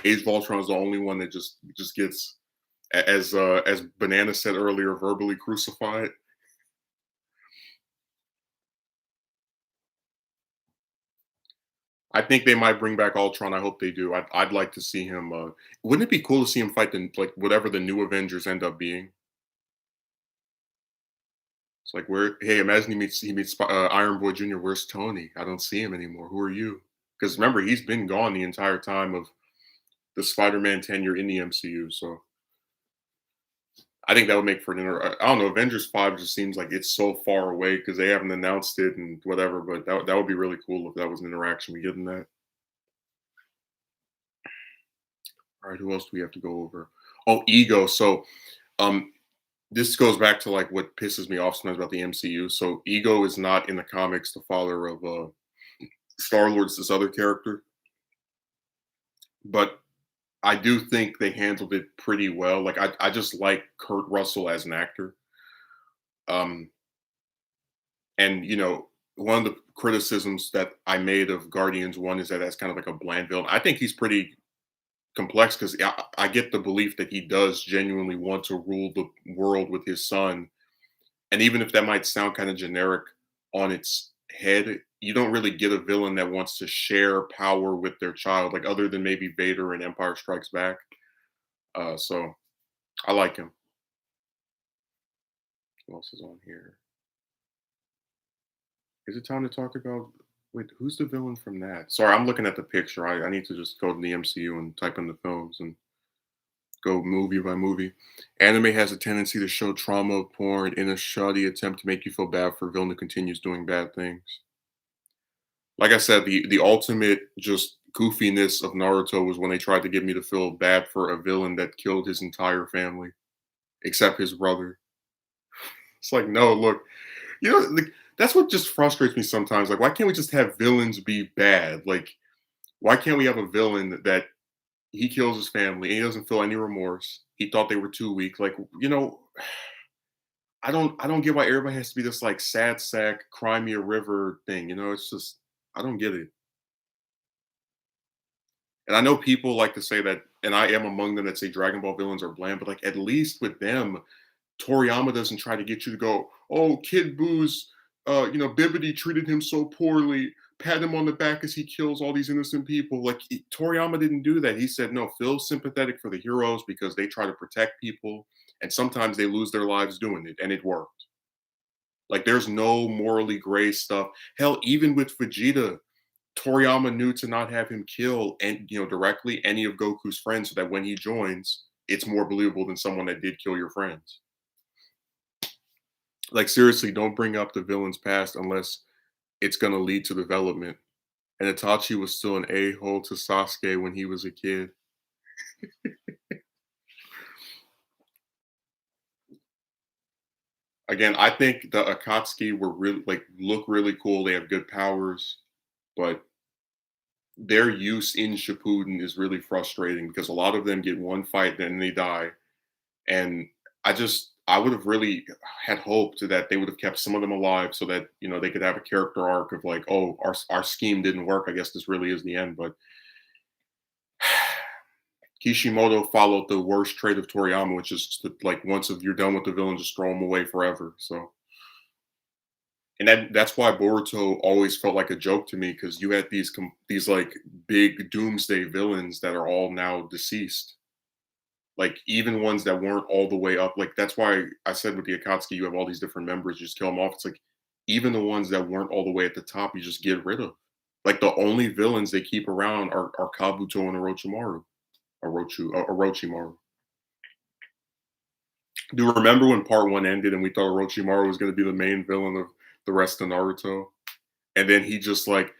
Age of Ultron is the only one that just gets, as Banana said earlier, verbally crucified. I think they might bring back Ultron. I hope they do. I'd like to see him. Wouldn't it be cool to see him fight the like whatever the new Avengers end up being? It's like where, hey, imagine he meets Iron Boy Jr. Where's Tony? I don't see him anymore. Who are you? Because remember, he's been gone the entire time of the Spider-Man tenure in the MCU. So I think that would make for an I don't know. Avengers 5 just seems like it's so far away because they haven't announced it and whatever. But that would be really cool if that was an interaction we get in that. All right, who else do we have to go over? Oh, Ego. So um, this goes back to like what pisses me off sometimes about the MCU. So Ego is not in the comics the father of Star Lord's this other character, but I do think they handled it pretty well. Like I just like Kurt Russell as an actor. Um, and one of the criticisms that I made of Guardians One is that that's kind of like a bland villain. I think he's pretty complex because I get the belief that he does genuinely want to rule the world with his son. And even if that might sound kind of generic on its head, you don't really get a villain that wants to share power with their child, like other than maybe Vader and Empire Strikes Back. So I like him. Who else is on here? Is it time to talk about? Wait, who's the villain from that? Sorry, I'm looking at the picture. I need to just go to the MCU and type in the films and go movie by movie. Anime has a tendency to show trauma of porn in a shoddy attempt to make you feel bad for a villain who continues doing bad things. Like I said, the ultimate just goofiness of Naruto was when they tried to get me to feel bad for a villain that killed his entire family, except his brother. It's like, no, look, like, that's what just frustrates me sometimes. Like, why can't we just have villains be bad? Like, why can't we have a villain that he kills his family and he doesn't feel any remorse? He thought they were too weak. Like, I don't get why everybody has to be this like sad sack, cry me a river thing. It's just I don't get it. And I know people like to say that, and I am among them that say Dragon Ball villains are bland, but like at least with them, Toriyama doesn't try to get you to go, oh, Kid Boo's, Bibbidi treated him so poorly. Pat him on the back as he kills all these innocent people. Like Toriyama didn't do that. He said, no, feel sympathetic for the heroes because they try to protect people, and sometimes they lose their lives doing it, and it worked. Like there's no morally gray stuff. Hell, even with Vegeta, Toriyama knew to not have him kill and directly any of Goku's friends so that when he joins, it's more believable than someone that did kill your friends. Like seriously, don't bring up the villain's past unless it's gonna lead to development. And Itachi was still an a-hole to Sasuke when he was a kid. Again, I think the Akatsuki were really like look really cool. They have good powers, but their use in Shippuden is really frustrating because a lot of them get one fight, then they die. And I would have really had hoped that they would have kept some of them alive so that they could have a character arc of like, oh, our scheme didn't work. I guess this really is the end. But Kishimoto followed the worst trait of Toriyama, which is to, like once you're done with the villain, just throw them away forever. So, and that's why Boruto always felt like a joke to me because you had these like big doomsday villains that are all now deceased. Like even ones that weren't all the way up. Like that's why I said with the Akatsuki, you have all these different members, you just kill them off. It's like even the ones that weren't all the way at the top, you just get rid of. Like the only villains they keep around are Kabuto and Orochimaru. Orochimaru. Do you remember when part one ended and we thought Orochimaru was going to be the main villain of the rest of Naruto, and then he just like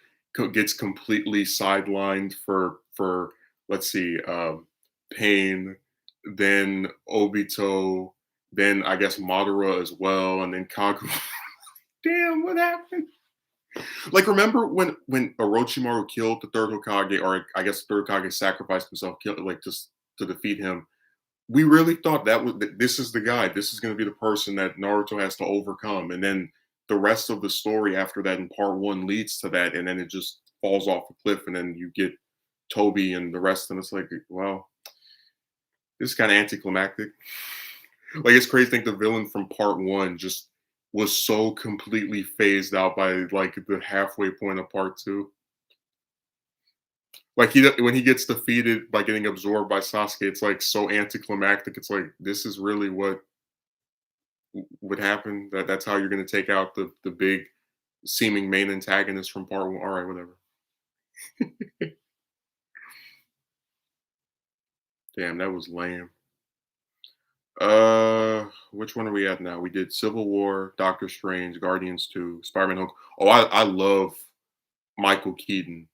gets completely sidelined for let's see, Pain, then Obito, then I guess Madara as well, and then Kagu. Damn, what happened? Like, remember when Orochimaru killed the third Hokage, or I guess the third Hokage sacrificed himself, killed like just to defeat him? We really thought this is the guy. This is going to be the person that Naruto has to overcome, and then the rest of the story after that in part one leads to that, and then it just falls off a cliff, and then you get Toby and the rest, and it's like, well, this is kind of anticlimactic. Like, it's crazy to think the villain from part one just was so completely phased out by like the halfway point of part two. Like, he when he gets defeated by getting absorbed by Sasuke, it's like so anticlimactic. It's like this is really what would happen. That's how you're going to take out the big seeming main antagonist from part one. All right, whatever. Damn, that was lame. Which one are we at now? We did Civil War, Doctor Strange, Guardians 2, Spider-Man Home. Oh, I love Michael Keaton.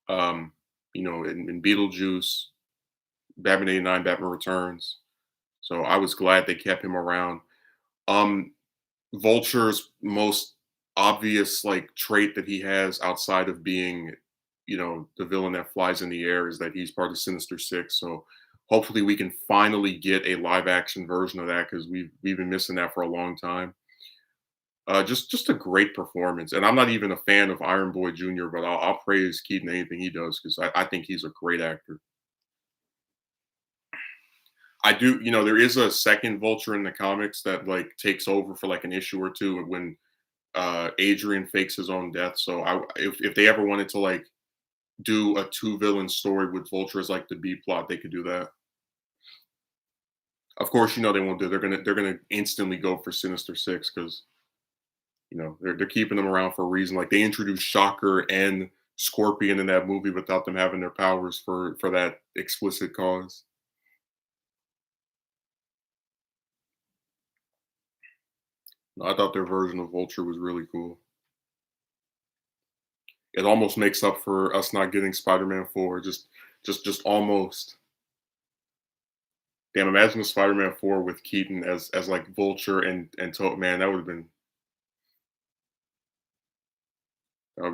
Um, in Beetlejuice, Batman 89, Batman Returns. So I was glad they kept him around. Um, Vulture's most obvious like trait that he has outside of being, the villain that flies in the air is that he's part of Sinister Six. So hopefully we can finally get a live action version of that because we've been missing that for a long time. Just a great performance, and I'm not even a fan of Iron Boy Jr., but I'll praise Keaton anything he does because I think he's a great actor. I do, there is a second Vulture in the comics that like takes over for like an issue or two when Adrian fakes his own death. So if they ever wanted to like do a two villain story with Vulture as like the B plot, they could do that. Of course, they won't do. They're gonna instantly go for Sinister Six because they're keeping them around for a reason. Like they introduced Shocker and Scorpion in that movie without them having their powers for that explicit cause. I thought their version of Vulture was really cool. It almost makes up for us not getting Spider-Man 4. Just almost. Damn, imagine a Spider-Man 4 with Keaton as like Vulture and Toad. Man, that would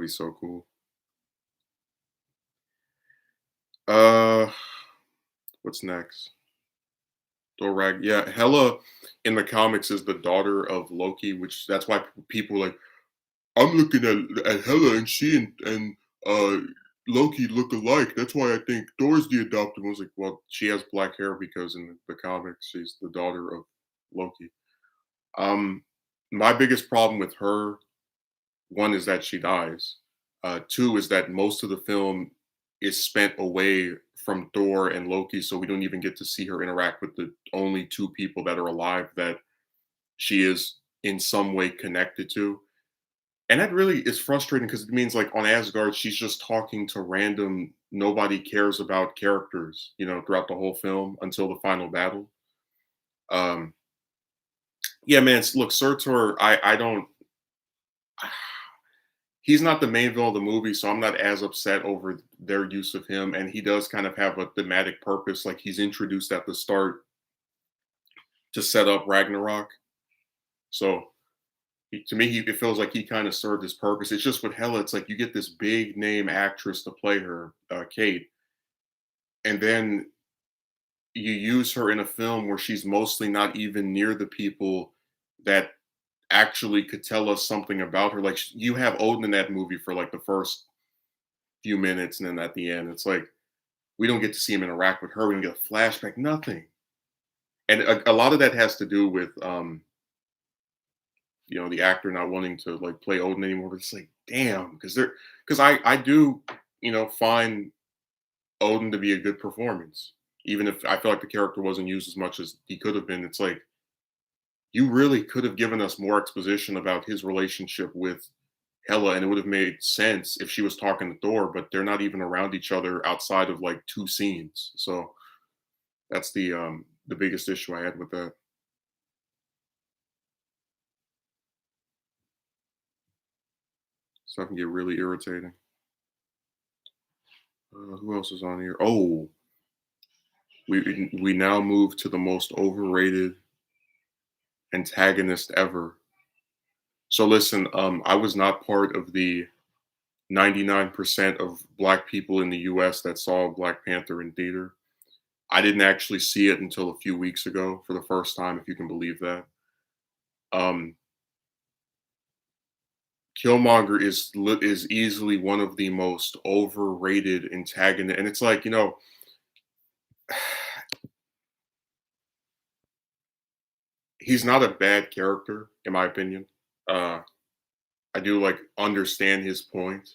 be so cool. Uh, what's next? Dorag. Yeah, Hela in the comics is the daughter of Loki, which that's why people like. I'm looking at Hela and she and Loki look alike. That's why I think Thor's the adopted one. I was like, well, she has black hair because in the comics she's the daughter of Loki. Um, my biggest problem with her, one is that she dies. Two is that most of the film is spent away from Thor and Loki, so we don't even get to see her interact with the only two people that are alive that she is in some way connected to. And that really is frustrating because it means like on Asgard, she's just talking to random, nobody cares about characters, throughout the whole film until the final battle. Um, yeah, man. Look, Surtur, I don't. He's not the main villain of the movie, so I'm not as upset over their use of him. And he does kind of have a thematic purpose, like he's introduced at the start to set up Ragnarok. So to me, it feels like he kind of served his purpose. It's just with Hela, it's like you get this big name actress to play her, Kate, and then you use her in a film where she's mostly not even near the people that actually could tell us something about her. Like you have Odin in that movie for like the first few minutes, and then at the end, it's like we don't get to see him interact with her. We don't get a flashback, nothing. And a lot of that has to do with the actor not wanting to like play Odin anymore. But it's like, damn, because I do, find Odin to be a good performance, even if I feel like the character wasn't used as much as he could have been. It's like you really could have given us more exposition about his relationship with Hela, and it would have made sense if she was talking to Thor. But they're not even around each other outside of like two scenes. So that's the biggest issue I had with that. Stuff can get really irritating. Who else is on here? Oh, we now move to the most overrated antagonist ever. So listen, I was not part of the 99% of black people in the US that saw Black Panther in theater. I didn't actually see it until a few weeks ago for the first time, if you can believe that. Um, Killmonger is easily one of the most overrated antagonists, and it's like, he's not a bad character in my opinion. Uh, I do like understand his point,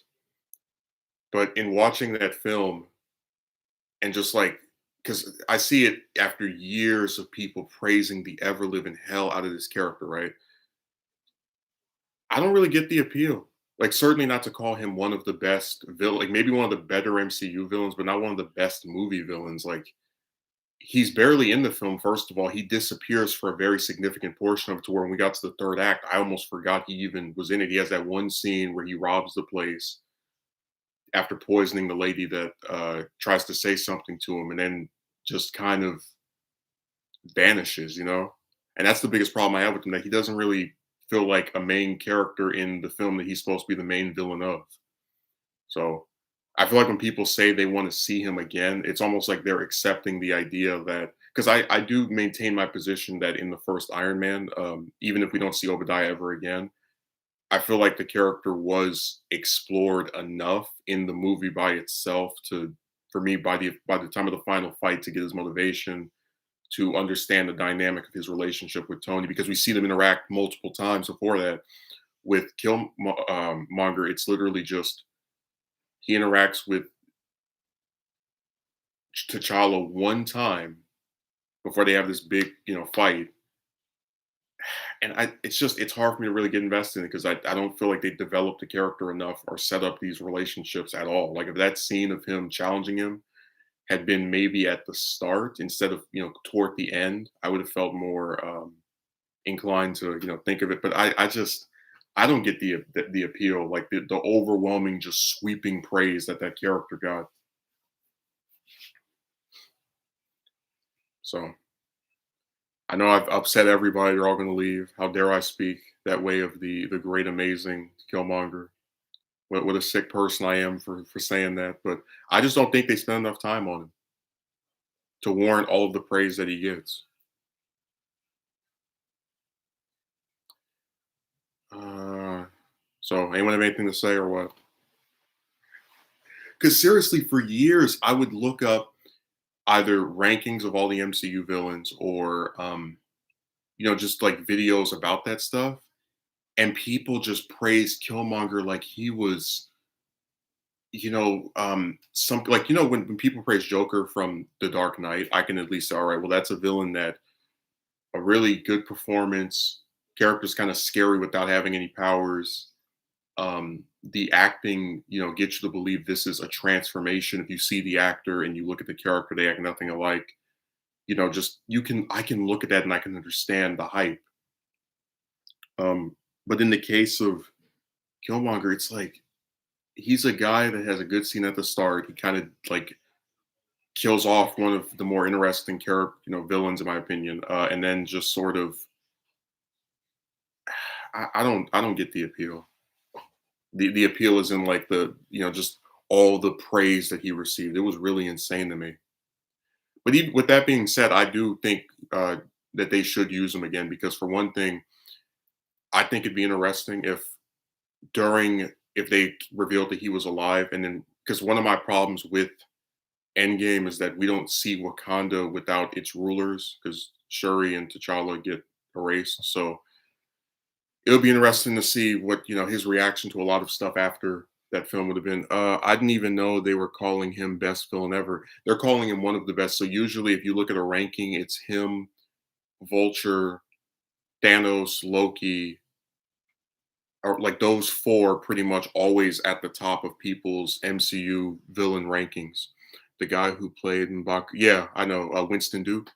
but in watching that film and just like, because I see it after years of people praising the ever living hell out of this character, right? I don't really get the appeal. Like, certainly not to call him one of the best villain, like maybe one of the better MCU villains, but not one of the best movie villains. Like, he's barely in the film. First of all, he disappears for a very significant portion of it. To where when we got to the third act, I almost forgot he even was in it. He has that one scene where he robs the place after poisoning the lady that tries to say something to him, and then just kind of vanishes. And that's the biggest problem I have with him, that he doesn't really feel like a main character in the film that he's supposed to be the main villain of. So I feel like when people say they want to see him again, it's almost like they're accepting the idea that, because I do maintain my position that in the first Iron Man, even if we don't see Obadiah ever again, I feel like the character was explored enough in the movie by itself to, for me, by the time of the final fight, to get his motivation, to understand the dynamic of his relationship with Tony, because we see them interact multiple times before that. With Killmonger, it's literally just he interacts with T'Challa one time before they have this big, fight. And it's hard for me to really get invested in it, because I don't feel like they developed the character enough or set up these relationships at all. Like, if that scene of him challenging him had been maybe at the start instead of, toward the end, I would have felt more inclined to, think of it. But I don't get the appeal, like the overwhelming, just sweeping praise that character got. So I know I've upset everybody. They're all going to leave. How dare I speak that way of the great, amazing Killmonger? What a sick person I am for saying that. But I just don't think they spend enough time on him to warrant all of the praise that he gets. Uh, so anyone have anything to say or what? Because seriously, for years I would look up either rankings of all the MCU villains, or just like videos about that stuff, and people just praised Killmonger like he was, something like, when people praise Joker from The Dark Knight, I can at least say, all right, well, that's a villain that a really good performance, character's kind of scary without having any powers. The acting, gets you to believe this is a transformation. If you see the actor and you look at the character, they act nothing alike. Just I can look at that and I can understand the hype. But in the case of Killmonger, it's like he's a guy that has a good scene at the start. He kind of like kills off one of the more interesting character, villains in my opinion, and then just sort of, I don't get the appeal. The appeal is in like the, just all the praise that he received. It was really insane to me. But even with that being said, I do think that they should use him again, because for one thing, I think it'd be interesting if they revealed that he was alive, and then, because one of my problems with Endgame is that we don't see Wakanda without its rulers, because Shuri and T'Challa get erased. So it'll be interesting to see what, his reaction to a lot of stuff after that film would have been. I didn't even know they were calling him best villain ever. They're calling him one of the best. So usually, if you look at a ranking, it's him, Vulture, Thanos, Loki, or like those four pretty much always at the top of people's MCU villain rankings. The guy who played M'Baku, yeah, I know, Winston Duke.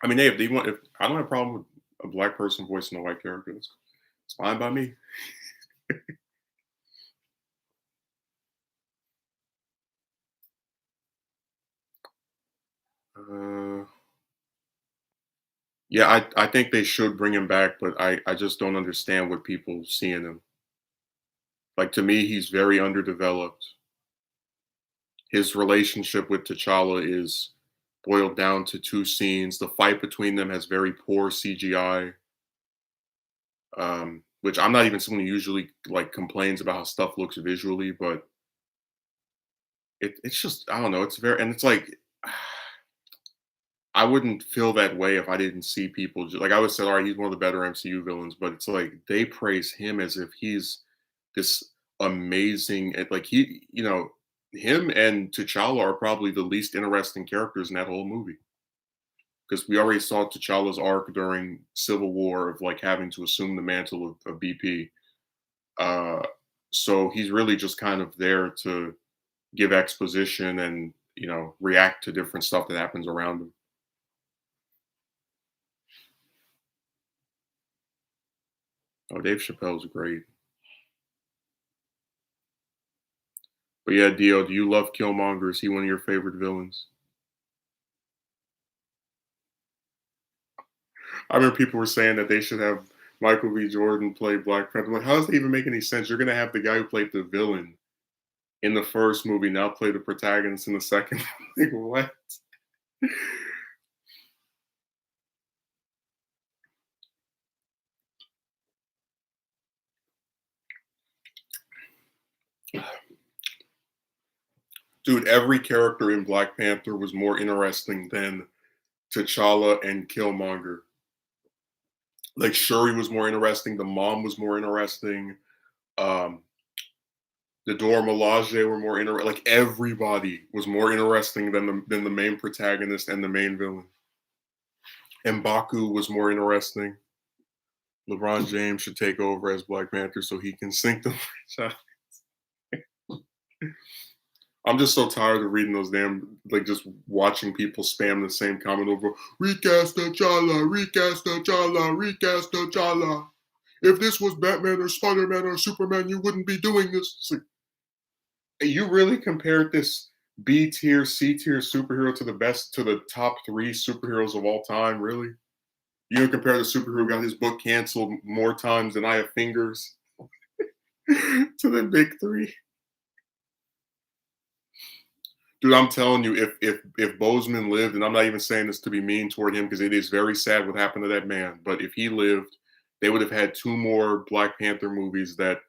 I mean, if they want, if I don't have a problem with a black person voicing a white character, it's fine by me. Uh, yeah, I think they should bring him back, but I just don't understand what people see in him. Like to me, he's very underdeveloped. His relationship with T'Challa is boiled down to 2 scenes. The fight between them has very poor CGI, which I'm not even someone who usually, like, complains about how stuff looks visually, but it's just I don't know, it's very and it's like, I wouldn't feel that way if I didn't see people like, I would say, "Alright, he's one of the better MCU villains," but it's like, they praise him as if he's this amazing and, like, him and T'Challa are probably the least interesting characters in that whole movie. Because we already saw T'Challa's arc during Civil War of like having to assume the mantle of BP. Uh, so he's really just kind of there to give exposition and react to different stuff that happens around him. Oh, Dave Chappelle's great. But yeah, Dio, do you love Killmonger? Is he one of your favorite villains? I remember people were saying that they should have Michael B. Jordan play Black Panther. I'm like, how does that even make any sense? You're gonna have the guy who played the villain in the first movie now play the protagonist in the second. Like what? Dude, every character in Black Panther was more interesting than T'Challa and Killmonger. Like Shuri was more interesting, the mom was more interesting, um, the Dora Milaje were more like everybody was more interesting than the main protagonist and the main villain. M'Baku was more interesting. LeBron James should take over as Black Panther so he can sink the franchise. I'm just so tired of reading those damn like just watching people spam the same comment over recast T'Challa, recast T'Challa, recast T'Challa. If this was Batman or Spider-Man or Superman, you wouldn't be doing this. It's like, hey, you really compared this B tier, C tier superhero to the top 3 superheroes of all time, really? You don't compare the superhero who got his book canceled more times than I have fingers to the big 3. Dude, I'm telling you, if Bozeman lived, and I'm not even saying this to be mean toward him because it is very sad what happened to that man, but if he lived, they would have had 2 more Black Panther movies that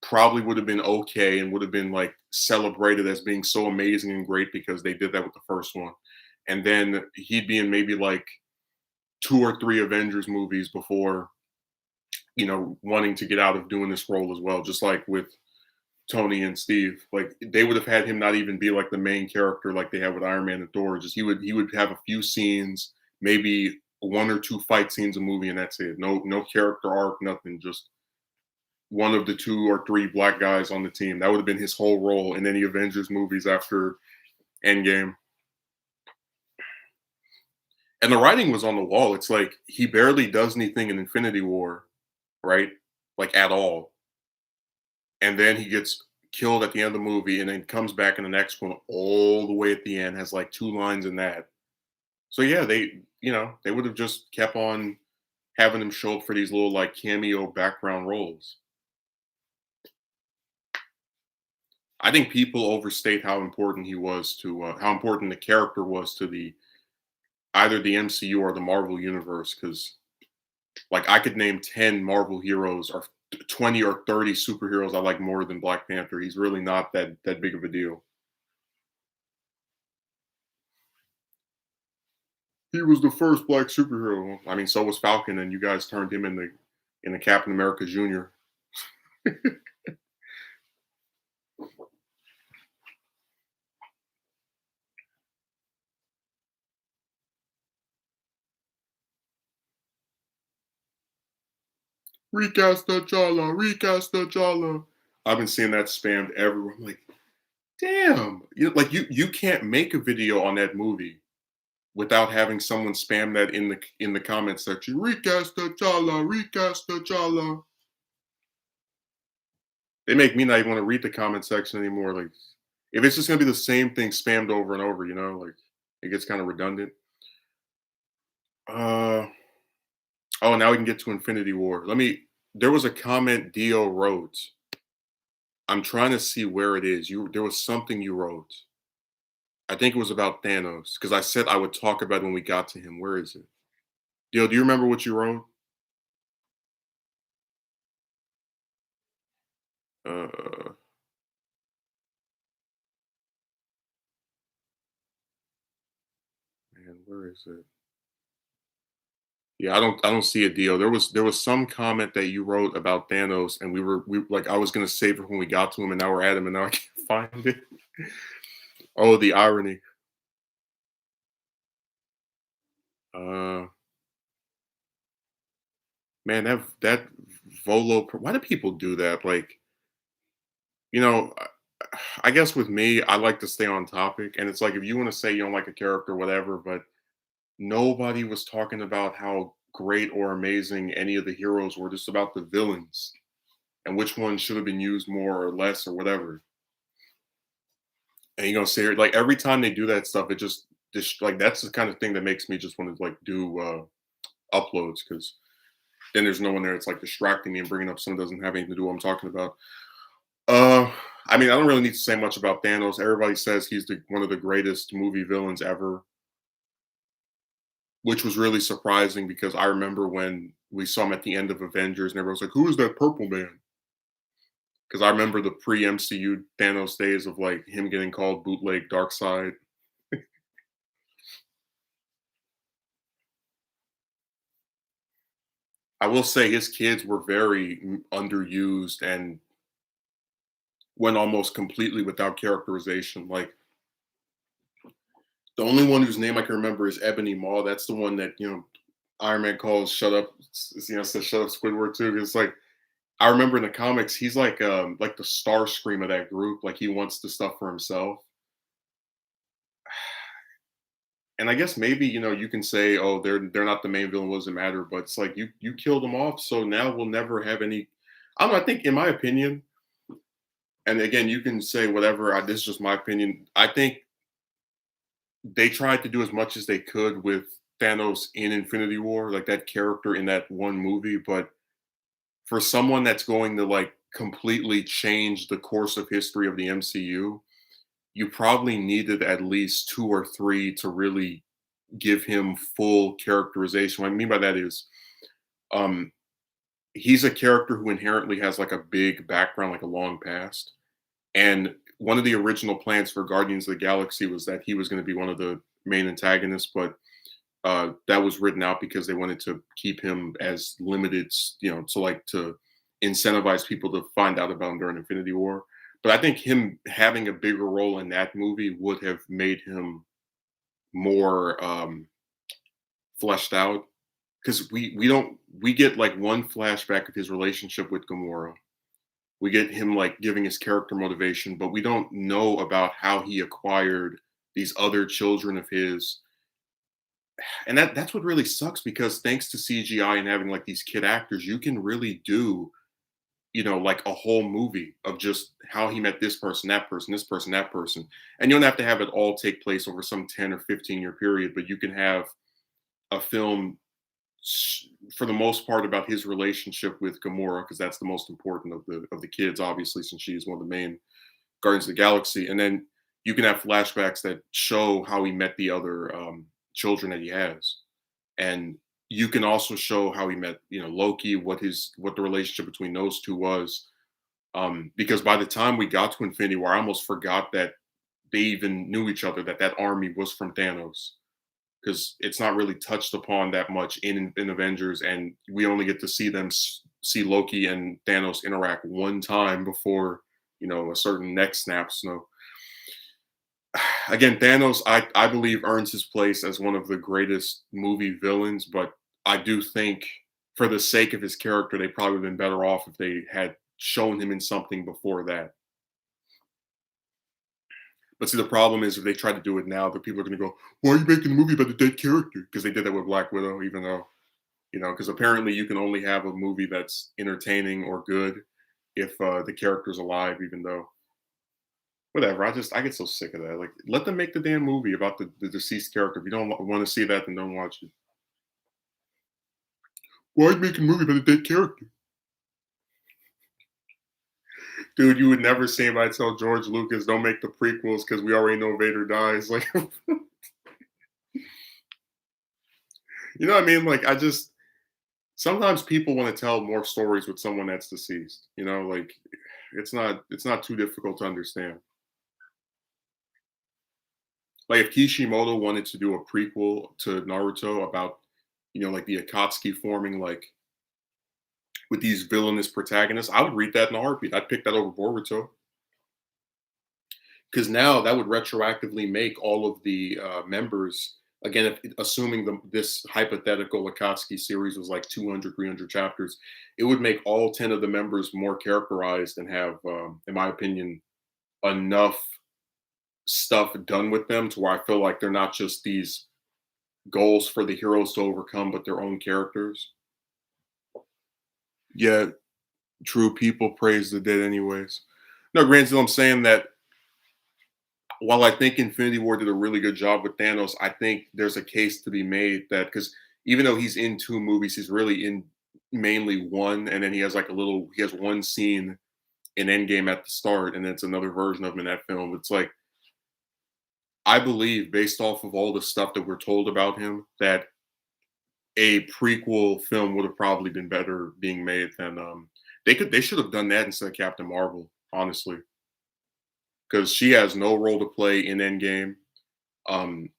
probably would have been okay and would have been like celebrated as being so amazing and great because they did that with the first one. And then he'd be in maybe like 2 or 3 Avengers movies before, wanting to get out of doing this role as well, just like with Tony and Steve. Like they would have had him not even be like the main character like they have with Iron Man and Thor. Just he would have a few scenes, maybe 1 or 2 fight scenes a movie, and that's it. No character arc, nothing. Just one of the 2 or 3 black guys on the team. That would have been his whole role in any Avengers movies after Endgame. And the writing was on the wall. It's like he barely does anything in Infinity War, right? Like at all. And then he gets killed at the end of the movie and then comes back in the next one all the way at the end, has like 2 lines in that. So yeah, they would have just kept on having him show up for these little like cameo background roles. I think people overstate how important he was to how important the character was to the either the MCU or the Marvel universe because like I could name 10 Marvel heroes or 20 or 30 superheroes I like more than Black Panther. He's really not that big of a deal. He was the first black superhero. I mean, so was Falcon, and you guys turned him into Captain America Jr. Recast T'Challa, recast T'Challa. I've been seeing that spammed everywhere. I'm like, damn, like you can't make a video on that movie without having someone spam that in the comment section. Recast T'Challa, recast T'Challa. They make me not even want to read the comment section anymore. Like, if it's just gonna be the same thing spammed over and over, like It gets kind of redundant. Uh oh, now we can get to Infinity War. There was a comment Dio wrote. I'm trying to see where it is. There was something you wrote. I think it was about Thanos because I said I would talk about it when we got to him. Where is it? Dio, do you remember what you wrote? Uh, man, where is it? Yeah, I don't see a deal. There was some comment that you wrote about Thanos, and we like I was gonna save it when we got to him, and now we're at him, and now I can't find it. Oh, the irony. Uh, man, that Volo. Why do people do that? Like, you know, I guess with me, I like to stay on topic, and it's like if you want to say you don't like a character, whatever, but nobody was talking about how great or amazing any of the heroes were, just about the villains and which one should have been used more or less or whatever. And you're gonna say like every time they do that stuff, it just like that's the kind of thing that makes me just want to like do uploads because then there's no one there. It's like distracting me and bringing up something that doesn't have anything to do with what I'm talking about. Uh, I mean, I don't really need to say much about Thanos. Everybody says he's one of the greatest movie villains ever, which was really surprising because I remember when we saw him at the end of Avengers and everyone was like, "Who is that purple man?" Because I remember the pre MCU Thanos days of like him getting called bootleg Dark Side. I will say his kids were very underused and went almost completely without characterization. Like the only one whose name I can remember is Ebony Maw. That's the one that Iron Man calls "Shut up," says "Shut up, Squidward" too. It's like I remember in the comics, he's like the star scream of that group. Like he wants the stuff for himself. And I guess maybe you can say, oh, they're not the main villain, what does it matter? But it's like you killed them off, so now we'll never have any. I don't know. I think, in my opinion, and again, you can say whatever. This is just my opinion. I think they tried to do as much as they could with Thanos in Infinity War, like that character in that one movie. But for someone that's going to like completely change the course of history of the MCU, you probably needed at least two or three to really give him full characterization. What I mean by that is, um, he's a character who inherently has like a big background, like a long past. And one of the original plans for Guardians of the Galaxy was that he was going to be one of the main antagonists, but that was written out because they wanted to keep him as limited, to like to incentivize people to find out about him during Infinity War. But I think him having a bigger role in that movie would have made him more fleshed out because we don't we get like one flashback of his relationship with Gamora. We get him like giving his character motivation, but we don't know about how he acquired these other children of his. And that's what really sucks because thanks to CGI and having like these kid actors, you can really do, like a whole movie of just how he met this person, that person, this person, that person. And you don't have to have it all take place over some 10 or 15-year period, but you can have a film for the most part about his relationship with Gamora because that's the most important of the kids, obviously, since she is one of the main Guardians of the Galaxy. And then you can have flashbacks that show how he met the other children that he has, and you can also show how he met, Loki, what the relationship between those two was. Because by the time we got to Infinity War, I almost forgot that they even knew each other, that army was from Thanos because it's not really touched upon that much in Avengers, and we only get to see see Loki and Thanos interact one time before a certain neck snaps. So again, Thanos, I believe earns his place as one of the greatest movie villains, but I do think for the sake of his character, they probably would have been better off if they had shown him in something before that. But see, the problem is if they try to do it now, the people are going to go, "Why are you making a movie about a dead character?" Because they did that with Black Widow, even though because apparently you can only have a movie that's entertaining or good if the character's alive, even though. Whatever. I get so sick of that. Like, let them make the damn movie about the deceased character. If you don't want to see that, then don't watch it. Why make a movie about a dead character? Dude, you would never see anybody tell George Lucas, don't make the prequels because we already know Vader dies. Like, you know what I mean? Like, I just sometimes people want to tell more stories with someone that's deceased. You know, like it's not too difficult to understand. Like if Kishimoto wanted to do a prequel to Naruto about, like the Akatsuki forming like with these villainous protagonists, I would read that in a heartbeat. I'd pick that over Boruto. Because now that would retroactively make all of the members again, assuming this hypothetical Akatsuki series was like 200, 300 chapters, it would make all 10 of the members more characterized and have, in my opinion, enough stuff done with them to where I feel like they're not just these goals for the heroes to overcome, but their own characters. Yeah, true. People praise the dead, anyways. No, granted, I'm saying that while I think Infinity War did a really good job with Thanos, I think there's a case to be made that because even though he's in two movies, he's really in mainly one, and then he has one scene in Endgame at the start, and then it's another version of him in that film. It's like I believe, based off of all the stuff that we're told about him, that a prequel film would have probably been better being made than they should have done that instead of Captain Marvel, honestly, because she has no role to play in Endgame. Um,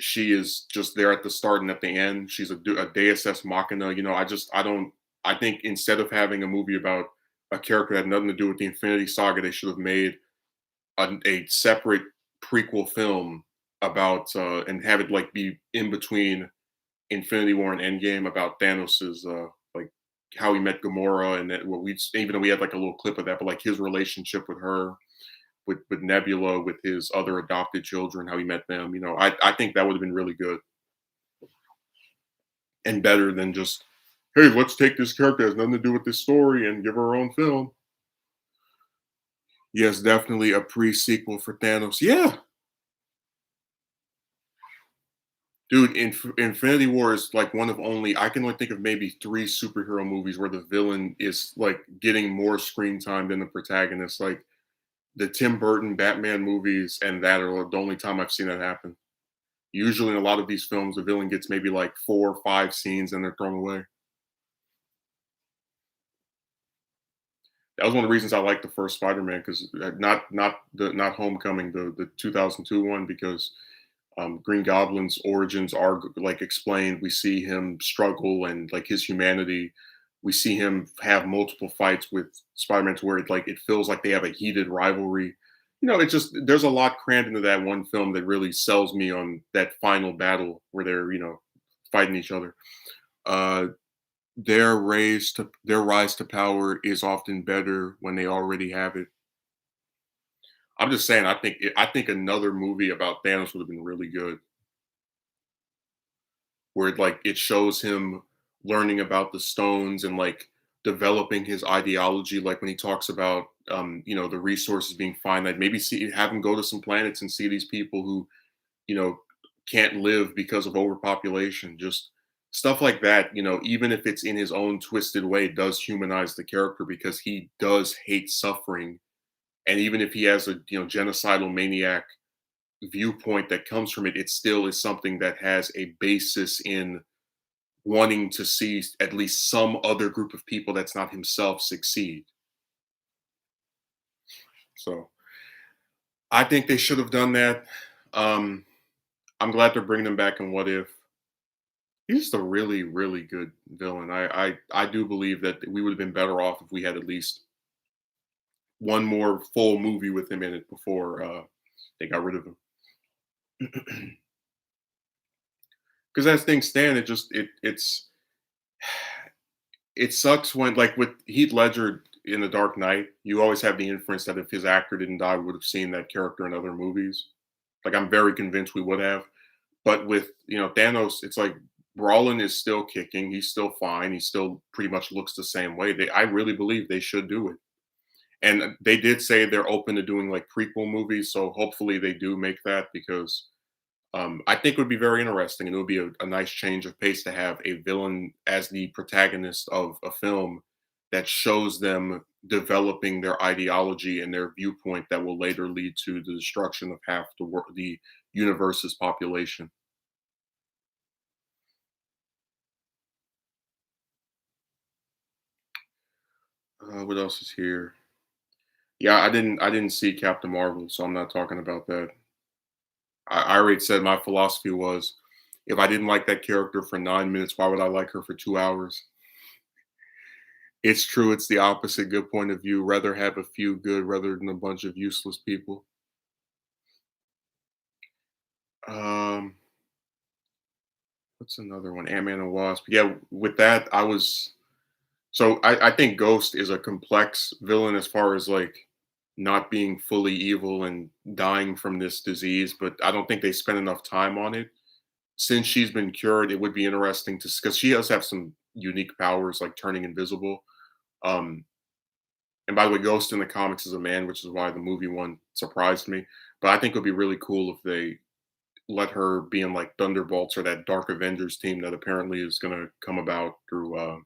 she is just there at the start and at the end. She's a Deus Ex Machina. I don't. I think instead of having a movie about a character that had nothing to do with the Infinity Saga, they should have made a separate prequel film about and have it like be in between Infinity War and Endgame about Thanos's like how he met Gamora and that what we even though we had like a little clip of that, but like his relationship with her, with Nebula, with his other adopted children, how he met them. I think that would have been really good and better than just hey, let's take this character that has nothing to do with this story and give her her own film. Yes, definitely a pre-sequel for Thanos. Yeah, dude, Infinity War is like one of only I can only think of maybe three superhero movies where the villain is like getting more screen time than the protagonist. Like the Tim Burton Batman movies, and that are the only time I've seen that happen. Usually, in a lot of these films, the villain gets maybe like 4 or 5 scenes and they're thrown away. That was one of the reasons I like the first Spider-Man because not Homecoming, the 2002 one, because Green Goblin's origins are like explained. We see him struggle and like his humanity. We see him have multiple fights with Spider-Man to where it feels like they have a heated rivalry. It's just there's a lot crammed into that one film that really sells me on that final battle where they're fighting each other. Uh, their rise to power is often better when they already have it. I'm just saying. I think another movie about Thanos would have been really good where it shows him learning about the stones and like developing his ideology like when he talks about the resources being finite, maybe have him go to some planets and see these people who you know can't live because of overpopulation, just stuff like that. Even if it's in his own twisted way, does humanize the character because he does hate suffering. And even if he has a genocidal maniac viewpoint that comes from it, it still is something that has a basis in wanting to see at least some other group of people that's not himself succeed. So I think they should have done that. Um, I'm glad they're bringing him back in What If. He's just a really, really good villain. I do believe that we would have been better off if we had at least one more full movie with him in it before they got rid of him. Because as things stand, it sucks when like with Heath Ledger in The Dark Knight, you always have the inference that if his actor didn't die, we would have seen that character in other movies. Like I'm very convinced we would have. But with Thanos, it's like Brolin is still kicking. He's still fine. He still pretty much looks the same way. I really believe they should do it. And they did say they're open to doing like prequel movies, so hopefully they do make that because I think it would be very interesting, and it would be a nice change of pace to have a villain as the protagonist of a film that shows them developing their ideology and their viewpoint that will later lead to the destruction of half the universe's population. What else is here? Yeah, I didn't see Captain Marvel, so I'm not talking about that. I already said my philosophy was if I didn't like that character for 9 minutes, why would I like her for 2 hours? It's true, it's the opposite. Good point of view. Rather have a few good rather than a bunch of useless people. Um, what's another one? Ant-Man and Wasp. Yeah, with that, I think Ghost is a complex villain as far as like not being fully evil and dying from this disease, but I don't think they spent enough time on it. Since she's been cured, it would be interesting to because she does have some unique powers like turning invisible. Um, and by the way, Ghost in the comics is a man, which is why the movie one surprised me. But I think it would be really cool if they let her be in like Thunderbolts or that Dark Avengers team that apparently is going to come about through.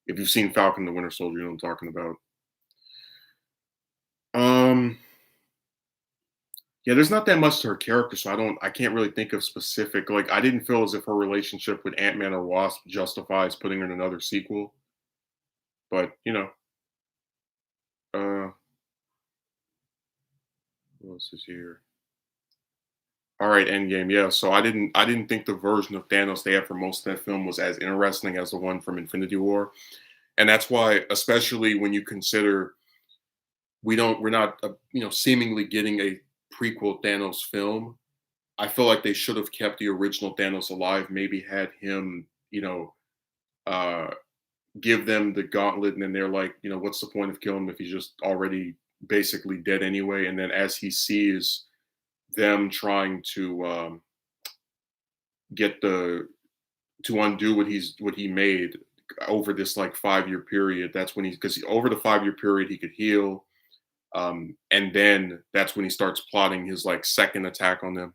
If you've seen Falcon the Winter Soldier, you know what I'm talking about. Um, yeah, there's not that much to her character, so I can't really think of specific. Like, I didn't feel as if her relationship with Ant Man or Wasp justifies putting her in another sequel. But uh, what else is here? All right, Endgame. Yeah, so I didn't think the version of Thanos they had for most of that film was as interesting as the one from Infinity War, and that's why, especially when you consider we're not seemingly getting a prequel Thanos film. I feel like they should have kept the original Thanos alive. Maybe had him, uh, give them the gauntlet, and then they're like, what's the point of killing him if he's just already basically dead anyway? And then as he sees them trying to get the to undo what he made over this like 5 year period. That's when because over the 5 year period he could heal, and then that's when he starts plotting his like second attack on them.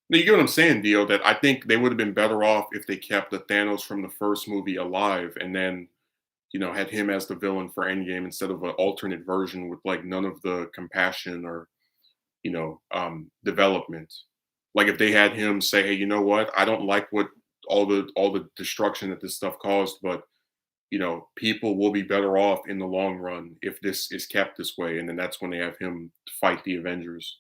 Now, you get what I'm saying, Dio? That I think they would have been better off if they kept the Thanos from the first movie alive, and then had him as the villain for Endgame instead of an alternate version with like none of the compassion or development. Like if they had him say, "Hey, you know what? I don't like what all the destruction that this stuff caused, but people will be better off in the long run if this is kept this way." And then that's when they have him fight the Avengers.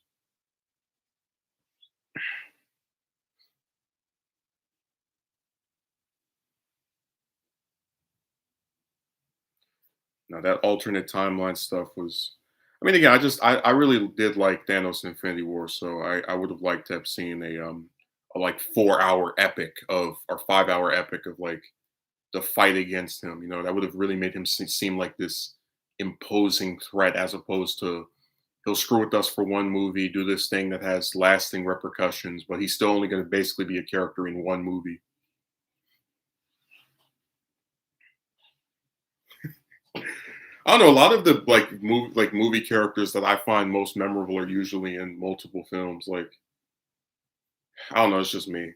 Now that alternate timeline stuff was. I mean, again, I really did like Thanos Infinity War, so I would have liked to have seen a like 4 hour epic of or 5 hour epic of like the fight against him. That would have really made him seem like this imposing threat as opposed to he'll screw with us for one movie, do this thing that has lasting repercussions, but he's still only going to basically be a character in one movie. I don't know. A lot of the movie characters that I find most memorable are usually in multiple films. Like I don't know, it's just me.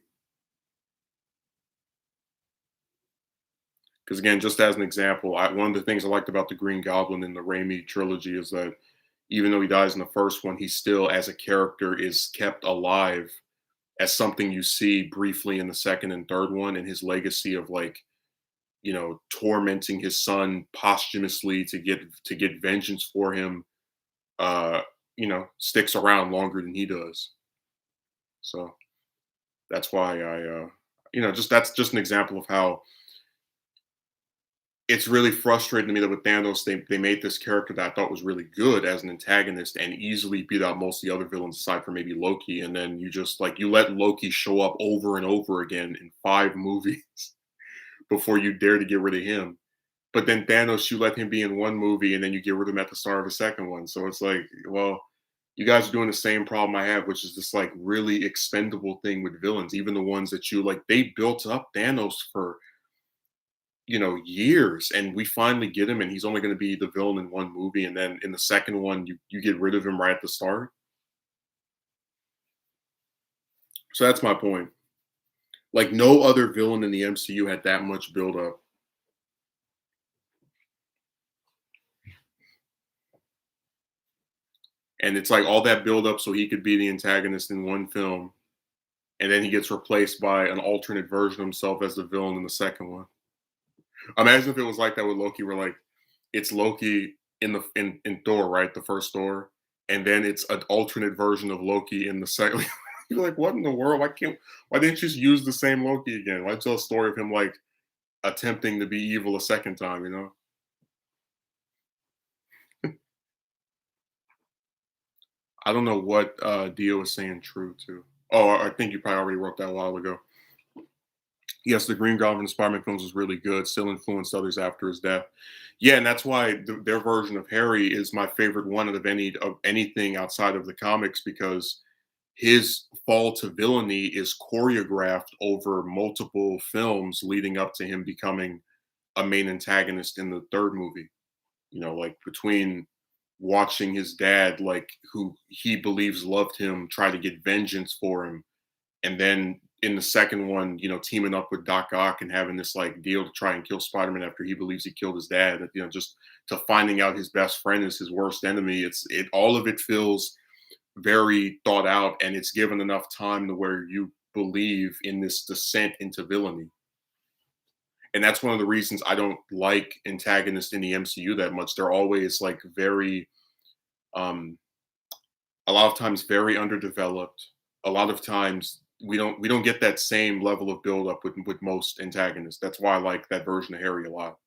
Because again, just as an example, one of the things I liked about the Green Goblin in the Raimi trilogy is that even though he dies in the first one, he still, as a character, is kept alive as something you see briefly in the second and third one, and his legacy of like tormenting his son posthumously to get vengeance for him, uh, sticks around longer than he does. So that's why just that's just an example of how it's really frustrating to me that with Thanos, they made this character that I thought was really good as an antagonist and easily beat out most of the other villains aside from maybe Loki. And then you just like you let Loki show up over and over again in 5 movies before you dare to get rid of him. But then Thanos, you let him be in one movie and then you get rid of him at the start of the second one. So it's like, well, you guys are doing the same problem I have, which is this like really expendable thing with villains, even the ones that you like, they built up Thanos for years, and we finally get him, and he's only going to be the villain in one movie, and then in the second one, you get rid of him right at the start. So that's my point. Like no other villain in the MCU had that much build up. And it's like all that build up so he could be the antagonist in one film, and then he gets replaced by an alternate version of himself as the villain in the second one. Imagine if it was like that with Loki, where like it's Loki in Thor, right? The first Thor, and then it's an alternate version of Loki in the second. You're like, what in the world? Why didn't you just use the same Loki again? Why tell a story of him like attempting to be evil a second time, you know? I don't know what Dio was saying true to. Oh, I think you probably already wrote that a while ago. Yes, the Green Goblin Spider-Man films was really good. Still influenced others after his death. Yeah, and that's why their version of Harry is my favorite one of anything outside of the comics because his fall to villainy is choreographed over multiple films leading up to him becoming a main antagonist in the third movie. Like between watching his dad, like who he believes loved him, try to get vengeance for him, and then in the second one, teaming up with Doc Ock and having this like deal to try and kill Spider-Man after he believes he killed his dad, just to finding out his best friend is his worst enemy. It all of it feels very thought out, and it's given enough time to where you believe in this descent into villainy. And that's one of the reasons I don't like antagonists in the MCU that much. They're always like very um a lot of times very underdeveloped. A lot of times we don't get that same level of build up with most antagonists. That's why I like that version of Harry a lot.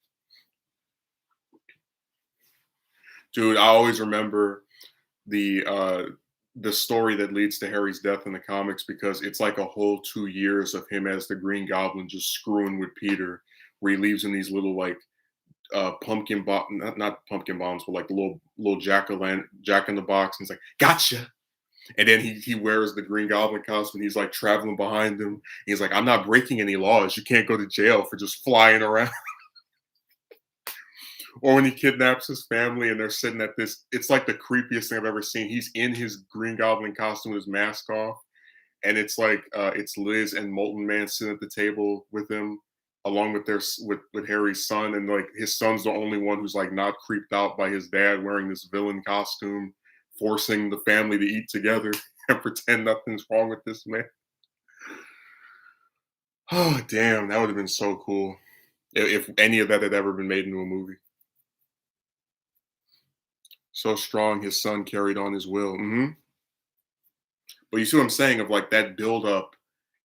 Dude, I always remember the uh the story that leads to Harry's death in the comics because it's like a whole 2 years of him as the Green Goblin just screwing with Peter, where he leaves in these little like pumpkin bomb, not pumpkin bombs, but like the little jack in the box, and he's like, "Gotcha!" And then he wears the Green Goblin costume. He's like traveling behind him. He's like, "I'm not breaking any laws. You can't go to jail for just flying around." Or when he kidnaps his family and they're sitting at this, it's like the creepiest thing I've ever seen. He's in his Green Goblin costume with his mask off, and it's like it's Liz and Molten Man sitting at the table with him, along with with Harry's son, and like his son's the only one who's like not creeped out by his dad wearing this villain costume, forcing the family to eat together and pretend nothing's wrong with this man. Oh damn, that would have been so cool if any of that had ever been made into a movie. So strong, his son carried on his will. But you see what I'm saying? Of like that build up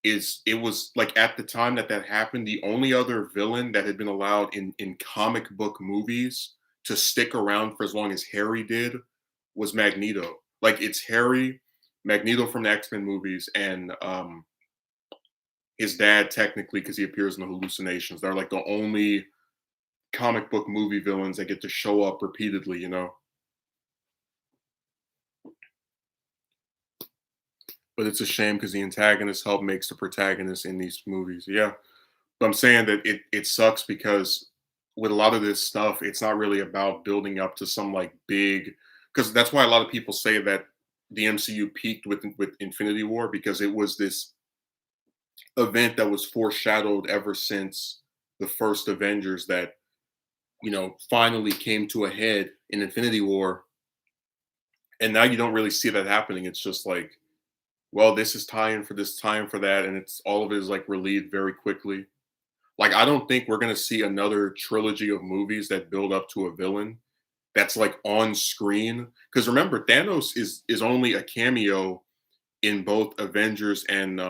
it was like at the time that that happened, the only other villain that had been allowed in comic book movies to stick around for as long as Harry did was Magneto. Like it's Harry, Magneto from the X-Men movies, and his dad technically because he appears in the hallucinations. They're like the only comic book movie villains that get to show up repeatedly. But it's a shame because the antagonist help makes the protagonist in these movies. Yeah. But I'm saying that it sucks because with a lot of this stuff, it's not really about building up to some like big because that's why a lot of people say that the MCU peaked with Infinity War because it was this event that was foreshadowed ever since the first Avengers that finally came to a head in Infinity War, and now you don't really see that happening. It's just like, well, this is time for this, time for that, and it's all of it is like relieved very quickly. Like, I don't think we're gonna see another trilogy of movies that build up to a villain that's like on screen. Because remember, Thanos is only a cameo in both Avengers and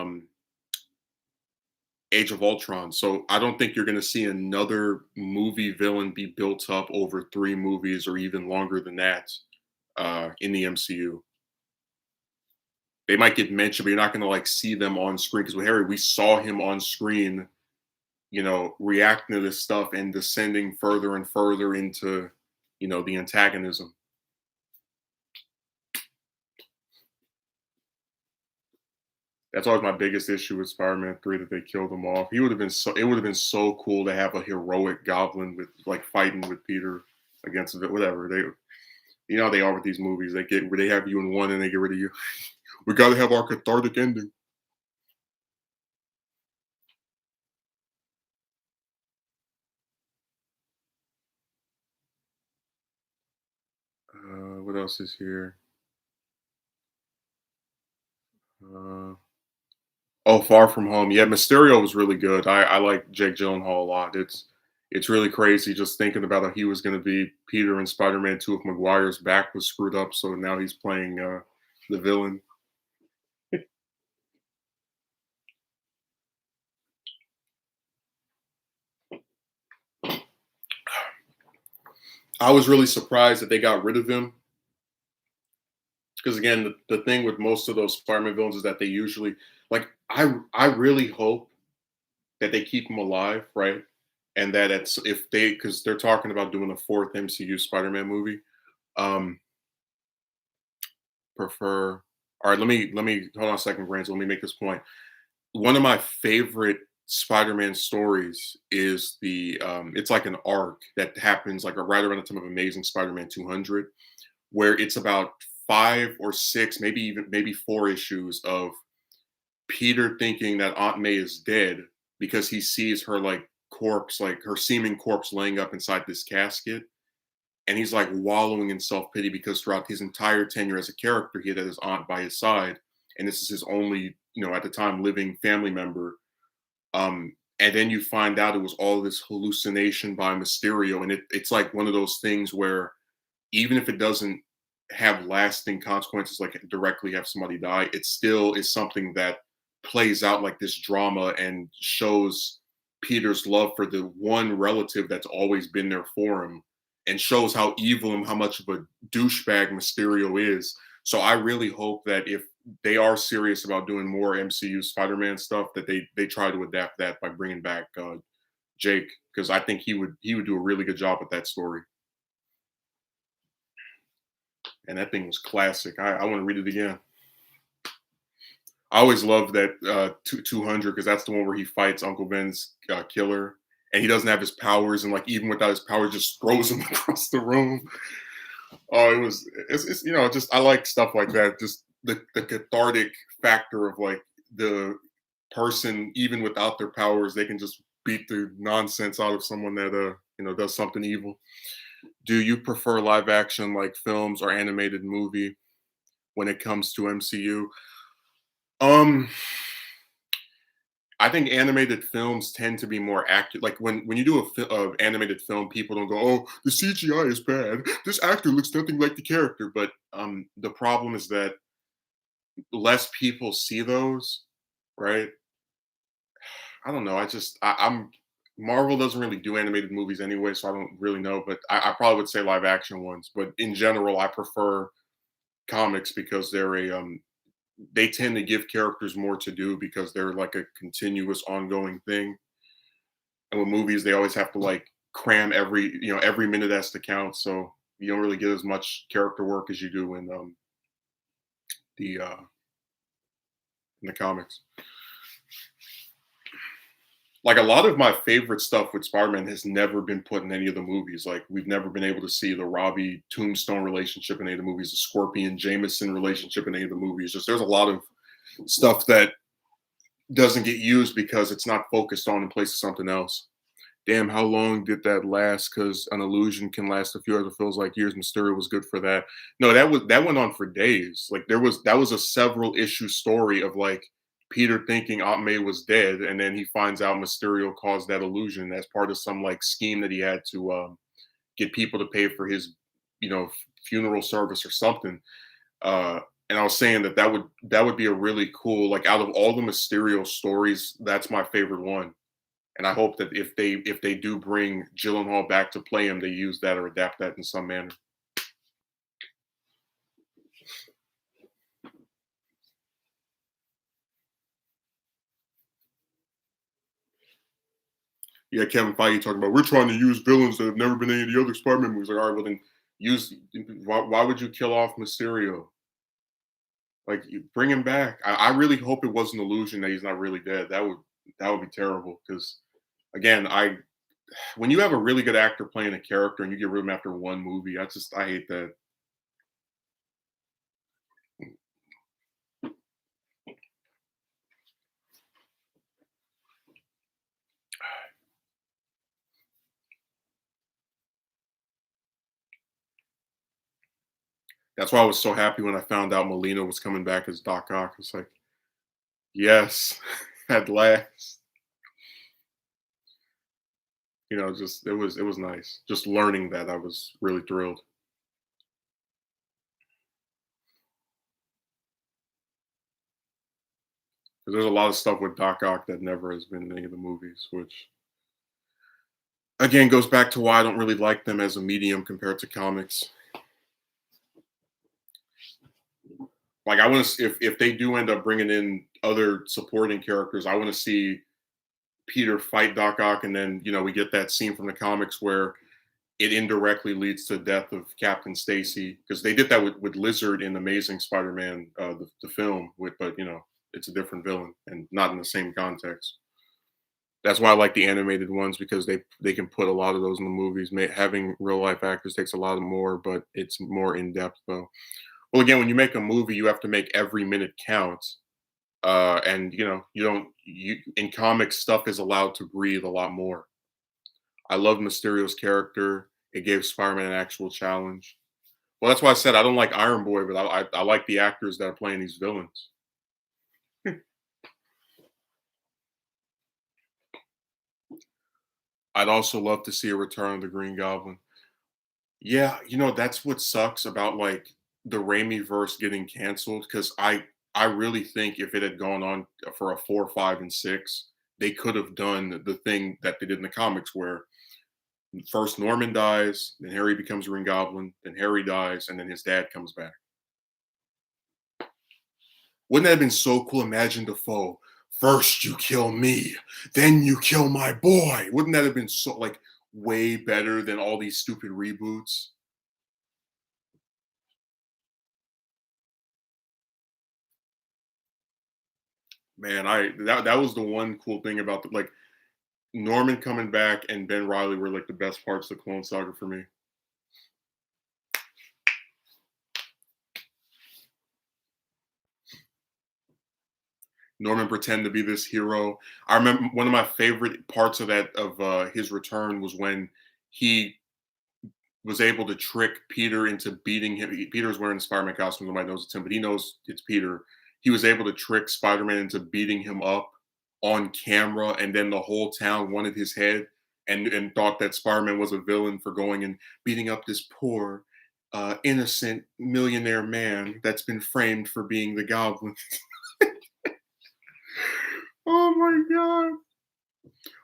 Age of Ultron. So I don't think you're gonna see another movie villain be built up over 3 movies or even longer than that in the MCU. They might get mentioned, but you're not gonna like see them on screen. Because with Harry, we saw him on screen reacting to this stuff and descending further and further into, the antagonism. That's always my biggest issue with Spider-Man 3 that they killed him off. He would have been so it would have been so cool to have a heroic Goblin with like fighting with Peter against whatever they you know how they are with these movies. They have you in one and they get rid of you. We got to have our cathartic ending. What else is here? Uh, oh, Far From Home. Yeah, Mysterio was really good. I like Jake Gyllenhaal a lot. It's really crazy just thinking about how he was going to be Peter in Spider-Man 2 if Maguire's back was screwed up, so now he's playing the villain. I was really surprised that they got rid of him because again, the thing with most of those Spider-Man villains is that they usually like I really hope that they keep him alive, right? And that it's if they because they're talking about doing a fourth MCU Spider-Man movie. Um, prefer. All right, let me hold on a second, Grant. Let me make this point. One of my favorite Spider-Man stories is the it's like an arc that happens like right around the time of Amazing Spider-Man 200, where it's about 5 or 6, maybe 4 issues of Peter thinking that Aunt May is dead because he sees her like corpse, like her seeming corpse laying up inside this casket. And he's like wallowing in self pity because throughout his entire tenure as a character, he had his aunt by his side. And this is his only, at the time, living family member. And then you find out it was all this hallucination by Mysterio. And it's like one of those things where even if it doesn't have lasting consequences, like directly have somebody die, it still is something that plays out like this drama and shows Peter's love for the one relative that's always been there for him and shows how evil and how much of a douchebag Mysterio is. So I really hope that if they are serious about doing more MCU Spider-Man stuff, that they try to adapt that by bringing back Jake, because I think he would do a really good job with that story. And that thing was classic. I want to read it again. I always loved that 200 because that's the one where he fights Uncle Ben's killer, and he doesn't have his powers, and like even without his powers, just throws him across the room. Oh, it's just I like stuff like that. Just the cathartic factor of like the person, even without their powers, they can just beat the nonsense out of someone that does something evil. Do you prefer live action like films or animated movie when it comes to MCU? Um, I think animated films tend to be more accurate. Like when you do animated film, people don't go, "Oh, the CGI is bad. This actor looks nothing like the character." But the problem is that less people see those, right? I don't know. I'm Marvel doesn't really do animated movies anyway, so I don't really know. But I probably would say live action ones. But in general, I prefer comics because they tend to give characters more to do because they're like a continuous ongoing thing. And with movies, they always have to like cram every minute has to count. So you don't really get as much character work as you do the in the comics. Like a lot of my favorite stuff with Spider-Man has never been put in any of the movies. Like we've never been able to see the Robbie Tombstone relationship in any of the movies, the Scorpion Jameson relationship in any of the movies. Just there's a lot of stuff that doesn't get used because it's not focused on in place of something else. Damn, how long did that last? Because an illusion can last a few hours. It feels like years. Mysterio was good for that. No, that went on for days. Like that was a several issue story of like Peter thinking Aunt May was dead, and then he finds out Mysterio caused that illusion as part of some like scheme that he had to get people to pay for his, funeral service or something. Uh, and I was saying that would be a really cool like out of all the Mysterio stories, that's my favorite one. And I hope that if they do bring Gyllenhaal back to play him, they use that or adapt that in some manner. Yeah, Kevin Feige talking about we're trying to use villains that have never been in any of the other Spider-Man movies. Like, all right, well then use why would you kill off Mysterio? Like, you bring him back. I really hope it was an illusion that he's not really dead. That would be terrible. Because again, I when you have a really good actor playing a character and you get rid of him after one movie, I hate that. That's why I was so happy when I found out Molina was coming back as Doc Ock. It's like, yes, at last. Just it was nice. Just learning that I was really thrilled. 'Cause there's a lot of stuff with Doc Ock that never has been in any of the movies, which again goes back to why I don't really like them as a medium compared to comics. Like, I want to, if they do end up bringing in other supporting characters, I want to see Peter fight Doc Ock, and then we get that scene from the comics where it indirectly leads to the death of Captain Stacy, because they did that with Lizard in Amazing Spider-Man, the film. But it's a different villain and not in the same context. That's why I like the animated ones, because they can put a lot of those in the movies. Having real life actors takes a lot more, but it's more in depth though. Well, again, when you make a movie, you have to make every minute count. And you don't you in comics, stuff is allowed to breathe a lot more. I love Mysterio's character. It gave Spider-Man an actual challenge. Well, that's why I said I don't like Iron Boy, but I like the actors that are playing these villains. I'd also love to see a return of the Green Goblin. Yeah, that's what sucks about like the Raimi verse getting canceled, because I really think if it had gone on for a 4, 5, and 6, they could have done the thing that they did in the comics where first Norman dies, then Harry becomes Green Goblin, then Harry dies, and then his dad comes back. Wouldn't that have been so cool? Imagine Defoe. First you kill me, then you kill my boy. Wouldn't that have been so like way better than all these stupid reboots? Man, that was the one cool thing about like Norman coming back and Ben Riley were like the best parts of the Clone Saga for me. Norman pretend to be this hero. I remember one of my favorite parts of his return was when he was able to trick Peter into beating him. Peter's wearing the Spider-Man costume. Nobody knows it's him, but he knows it's Peter. He was able to trick Spider-Man into beating him up on camera, and then the whole town wanted his head, and thought that Spider-Man was a villain for going and beating up this poor, innocent millionaire man that's been framed for being the Goblin. Oh my god!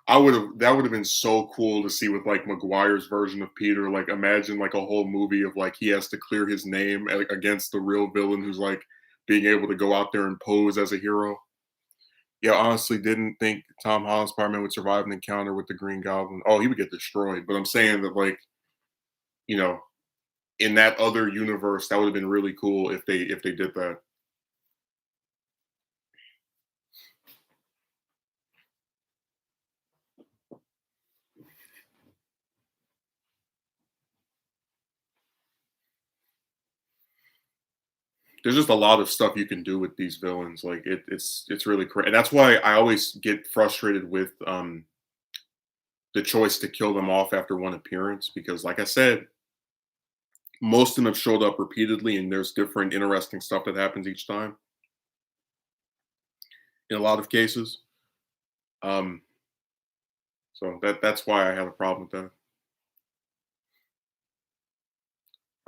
I would have That would have been so cool to see with like Maguire's version of Peter. Like, imagine like a whole movie of like he has to clear his name against the real villain who's like being able to go out there and pose as a hero. Yeah, honestly, didn't think Tom Holland's Spider-Man would survive an encounter with the Green Goblin. Oh, he would get destroyed. But I'm saying that like, you know, in that other universe, that would have been really cool if they did that. There's just a lot of stuff you can do with these villains. Like it's really crazy, and that's why I always get frustrated with the choice to kill them off after one appearance, because, like I said, most of them have showed up repeatedly, and there's different interesting stuff that happens each time. In a lot of cases, um, so that's why I have a problem with that.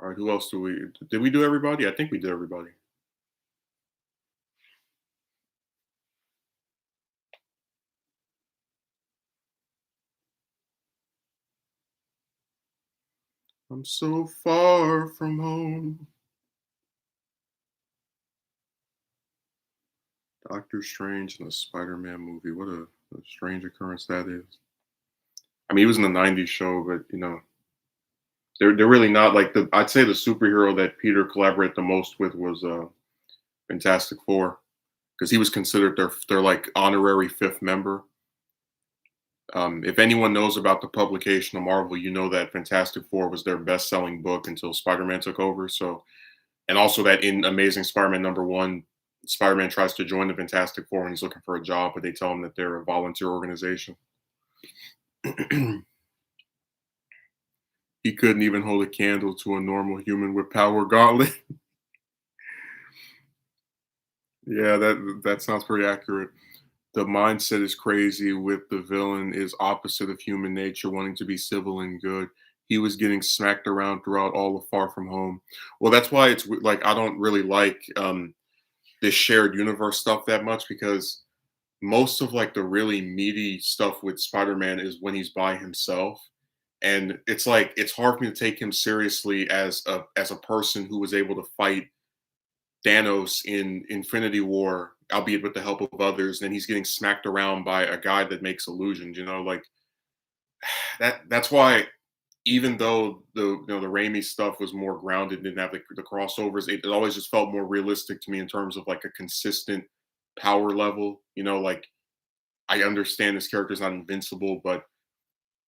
All right, who else did we do everybody? I think we did everybody. I'm so far from home. Doctor Strange in a Spider-Man movie. What a strange occurrence that is. I mean, he was in the '90s show, but they're really not like the. I'd say the superhero that Peter collaborated the most with was Fantastic Four, because he was considered their like honorary fifth member. If anyone knows about the publication of Marvel, you know that Fantastic Four was their best-selling book until Spider-Man took over. So, and also that in Amazing Spider-Man #1, Spider-Man tries to join the Fantastic Four and he's looking for a job, but they tell him that they're a volunteer organization. He couldn't even hold a candle to a normal human with power gauntlet. Yeah, that sounds pretty accurate. The mindset is crazy with the villain is opposite of human nature, wanting to be civil and good. He was getting smacked around throughout all of Far From Home. Well, that's why like I don't really like this shared universe stuff that much because most of like the really meaty stuff with Spider-Man is when he's by himself. And it's like it's hard for me to take him seriously as a person who was able to fight Thanos in Infinity War, albeit with the help of others, and he's getting smacked around by a guy that makes illusions, like that's why even though the Raimi stuff was more grounded, didn't have the crossovers, it always just felt more realistic to me in terms of like a consistent power level. Like I understand this character's not invincible, but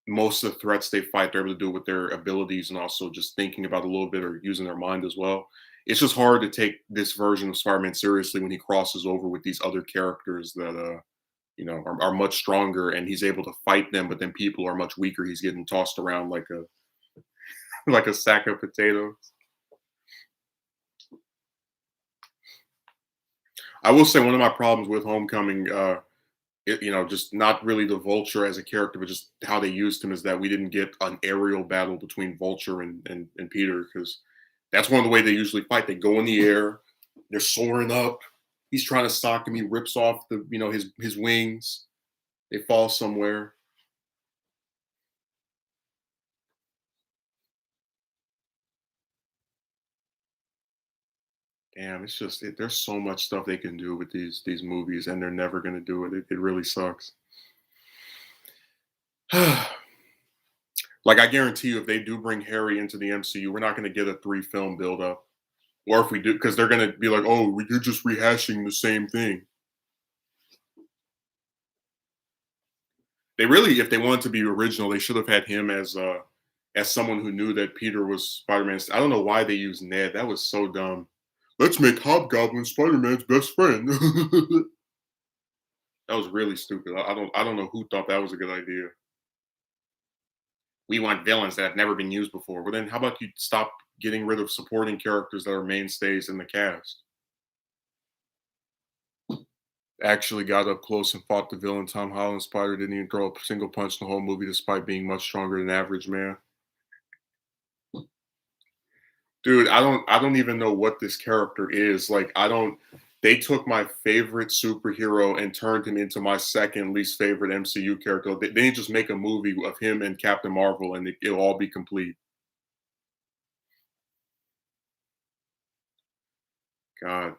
most of the threats they fight, they're able to do it with their abilities and also just thinking about a little bit or using their mind as well. It's just hard to take this version of Spider-Man seriously when he crosses over with these other characters that are much stronger and he's able to fight them, but then people are much weaker. He's getting tossed around like a like a sack of potatoes. I will say one of my problems with Homecoming, just not really the Vulture as a character, but just how they used him is that we didn't get an aerial battle between Vulture and Peter because that's one of the way they usually fight. They go in the air, they're soaring up. He's trying to sock him. He rips off his wings. They fall somewhere. Damn, it's just there's so much stuff they can do with these movies, and they're never gonna do it. It really sucks. Like I guarantee you, if they do bring Harry into the MCU, we're not gonna get a 3-film build up. Or if we do, because they're gonna be like, "Oh, you're just rehashing the same thing." They really, if they wanted to be original, they should have had him as someone who knew that Peter was Spider-Man. I don't know why they used Ned. That was so dumb. Let's make Hobgoblin Spider-Man's best friend. That was really stupid. I don't know who thought that was a good idea. We want villains that have never been used before. Well, then how about you stop getting rid of supporting characters that are mainstays in the cast? Actually got up close and fought the villain. Tom Holland's Spider didn't even throw a single punch in the whole movie, despite being much stronger than average man. Dude, I don't even know what this character is. Like I don't they took my favorite superhero and turned him into my second least favorite MCU character. They didn't just make a movie of him and Captain Marvel and it'll all be complete. God.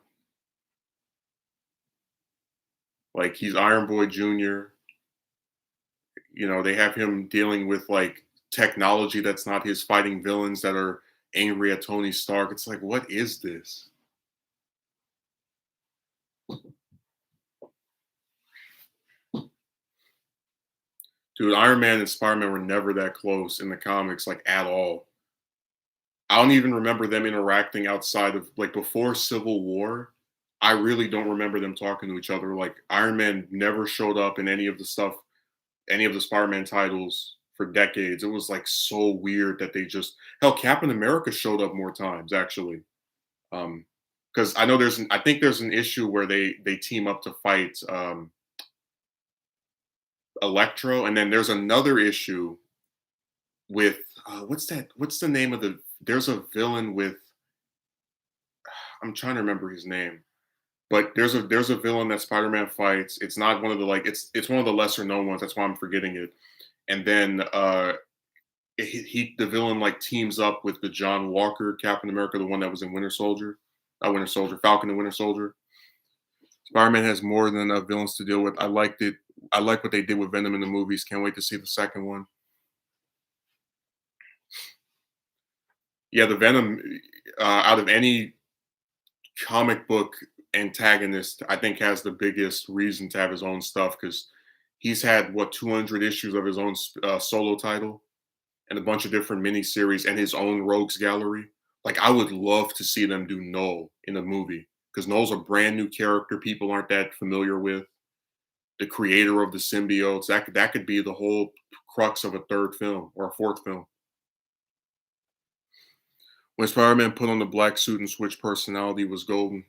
Like he's Iron Boy Jr. They have him dealing with like technology that's not his, fighting villains that are angry at Tony Stark. It's like, what is this? Dude, Iron Man and Spider-Man were never that close in the comics, like at all. I don't even remember them interacting outside of like before Civil War. I really don't remember them talking to each other. Like Iron Man never showed up in any of the Spider-Man titles for decades. It was like so weird that they just hell Captain America showed up more times actually. Because I know I think there's an issue where they team up to fight Electro, and then there's another issue with what's the name of there's a villain with I'm trying to remember his name, but there's a villain that Spider-Man fights. It's not one of the like it's one of the lesser known ones. That's why I'm forgetting it. And then the villain like teams up with the John Walker Captain America, the one that was in Winter Soldier, not Winter Soldier, Falcon and Winter Soldier. Spider-Man has more than enough villains to deal with. I liked it. I like what they did with Venom in the movies. Can't wait to see the second one. Yeah, the Venom out of any comic book antagonist, I think, has the biggest reason to have his own stuff because he's had what 200 issues of his own solo title and a bunch of different miniseries and his own rogues gallery. Like I would love to see them do Null in a movie because Null's a brand new character people aren't that familiar with. The creator of the symbiotes that could be the whole crux of a third film or a fourth film. When Spider-Man put on the black suit and switched personality was golden.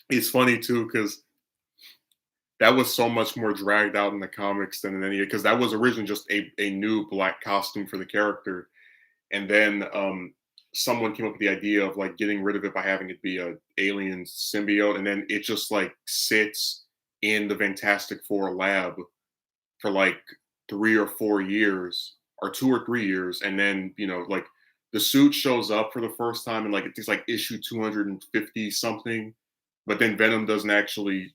It's funny too because that was so much more dragged out in the comics than in any because that was originally just a new black costume for the character. And then someone came up with the idea of like getting rid of it by having it be a alien symbiote, and then it just like sits in the Fantastic Four lab for like 3 or 4 years, or 2 or 3 years, and then like the suit shows up for the first time in like it's like issue 250 something, but then Venom doesn't actually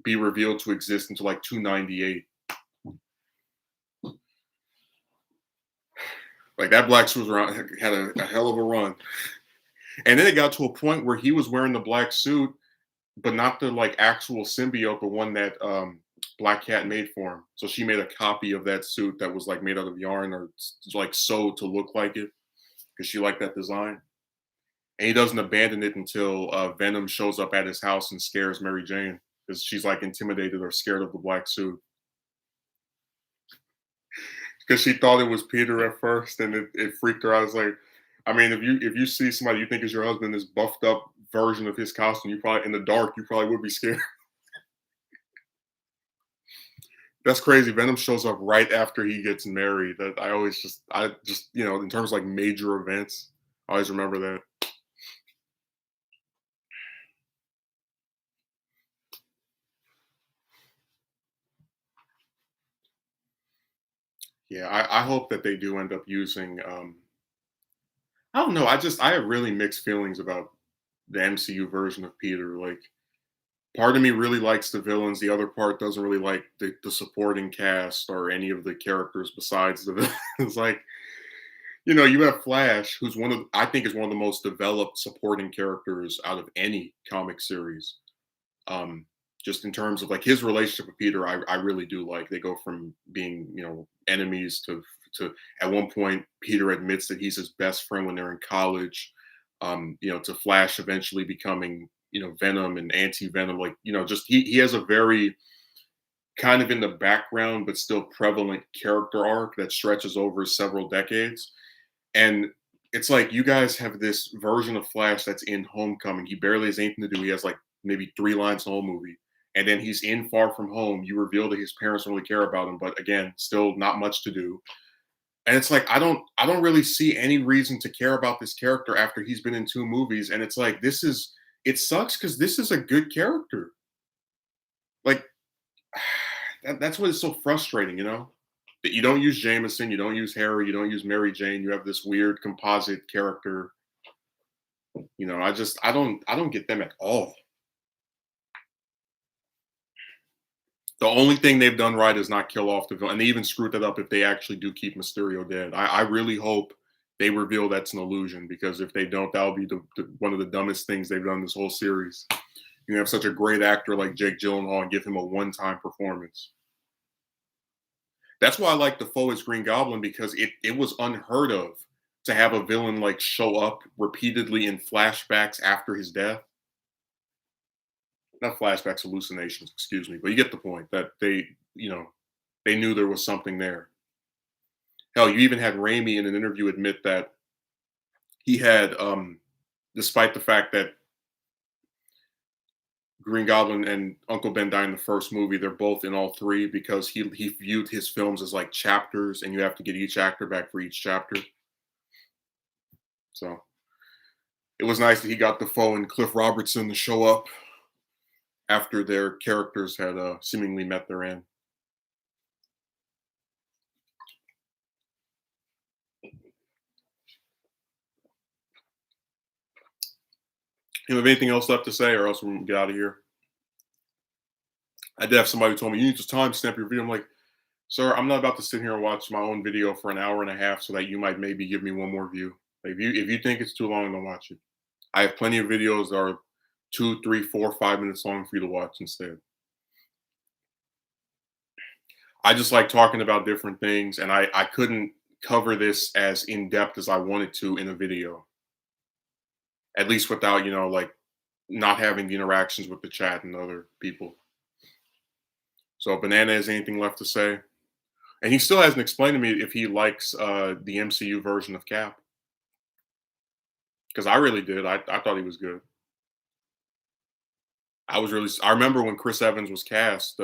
be revealed to exist until like 298. Like that black suit was around, had a hell of a run. And then it got to a point where he was wearing the black suit, but not the like actual symbiote, the one that Black Cat made for him. So she made a copy of that suit that was like made out of yarn or like sewed to look like it because she liked that design. And he doesn't abandon it until Venom shows up at his house and scares Mary Jane because she's like intimidated or scared of the black suit. Because she thought it was Peter at first, and it freaked her out. It's like, I mean, if you see somebody you think is your husband, this buffed up version of his costume, you probably in the dark, you probably would be scared. That's crazy. Venom shows up right after he gets married. That I just in terms of like major events, I always remember that. Yeah, I hope that they do end up using. I don't know. I have really mixed feelings about the MCU version of Peter. Like, part of me really likes the villains. The other part doesn't really like the supporting cast or any of the characters besides the villains. Like, you have Flash, who's I think is one of the most developed supporting characters out of any comic series. Um, just in terms of like his relationship with Peter, I really do like. They go from being enemies to at one point Peter admits that he's his best friend when they're in college. To Flash eventually becoming Venom and anti Venom. Like just he has a very kind of in the background but still prevalent character arc that stretches over several decades. And it's like you guys have this version of Flash that's in Homecoming. He barely has anything to do. He has like maybe 3 lines in the whole movie. And then he's in Far From Home. You reveal that his parents don't really care about him, but again, still not much to do. And it's like I don't really see any reason to care about this character after he's been in 2 movies. And it's like it sucks because this is a good character. Like that's what is so frustrating, that you don't use Jameson, you don't use Harry, you don't use Mary Jane. You have this weird composite character. I don't get them at all. The only thing they've done right is not kill off the villain, and they even screwed that up if they actually do keep Mysterio dead. I really hope they reveal that's an illusion because if they don't, that'll be one of the dumbest things they've done this whole series. You have such a great actor like Jake Gyllenhaal and give him a one-time performance. That's why I like Defoe as Green Goblin because it was unheard of to have a villain like show up repeatedly in flashbacks after his death. Not flashbacks, hallucinations, excuse me, but you get the point that they knew there was something there. Hell, you even had Raimi in an interview admit that he had, despite the fact that Green Goblin and Uncle Ben die in the first movie, they're both in all 3 because he viewed his films as like chapters, and you have to get each actor back for each chapter. So it was nice that he got Defoe and Cliff Robertson to show up after their characters had seemingly met their end. You have anything else left to say, or else we'll get out of here? I did have somebody who told me, you need to timestamp your video. I'm like, sir, I'm not about to sit here and watch my own video for an hour and a half so that you might maybe give me one more view. Like, if you think it's too long, don't watch it. I have plenty of videos that are 2, 3, 4, 5 minutes long for you to watch instead. I just like talking about different things, and I couldn't cover this as in depth as I wanted to in a video, at least without like not having the interactions with the chat and other people. So, Banana has anything left to say? And he still hasn't explained to me if he likes the MCU version of Cap, because I really did. I thought he was good. I remember when Chris Evans was cast,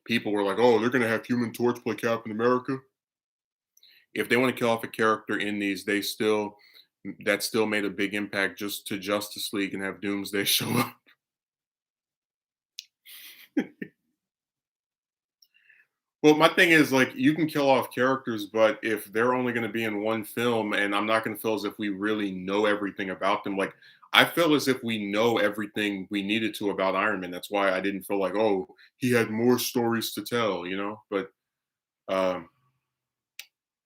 people were like, "Oh, they're gonna have Human Torch play Captain America." If they want to kill off a character in these, that still made a big impact just to Justice League and have Doomsday show up. Well, my thing is like you can kill off characters, but if they're only going to be in one film, and I'm not going to feel as if we really know everything about them, like I feel as if we know everything we needed to about Iron Man. That's why I didn't feel like, oh, he had more stories to tell, But um,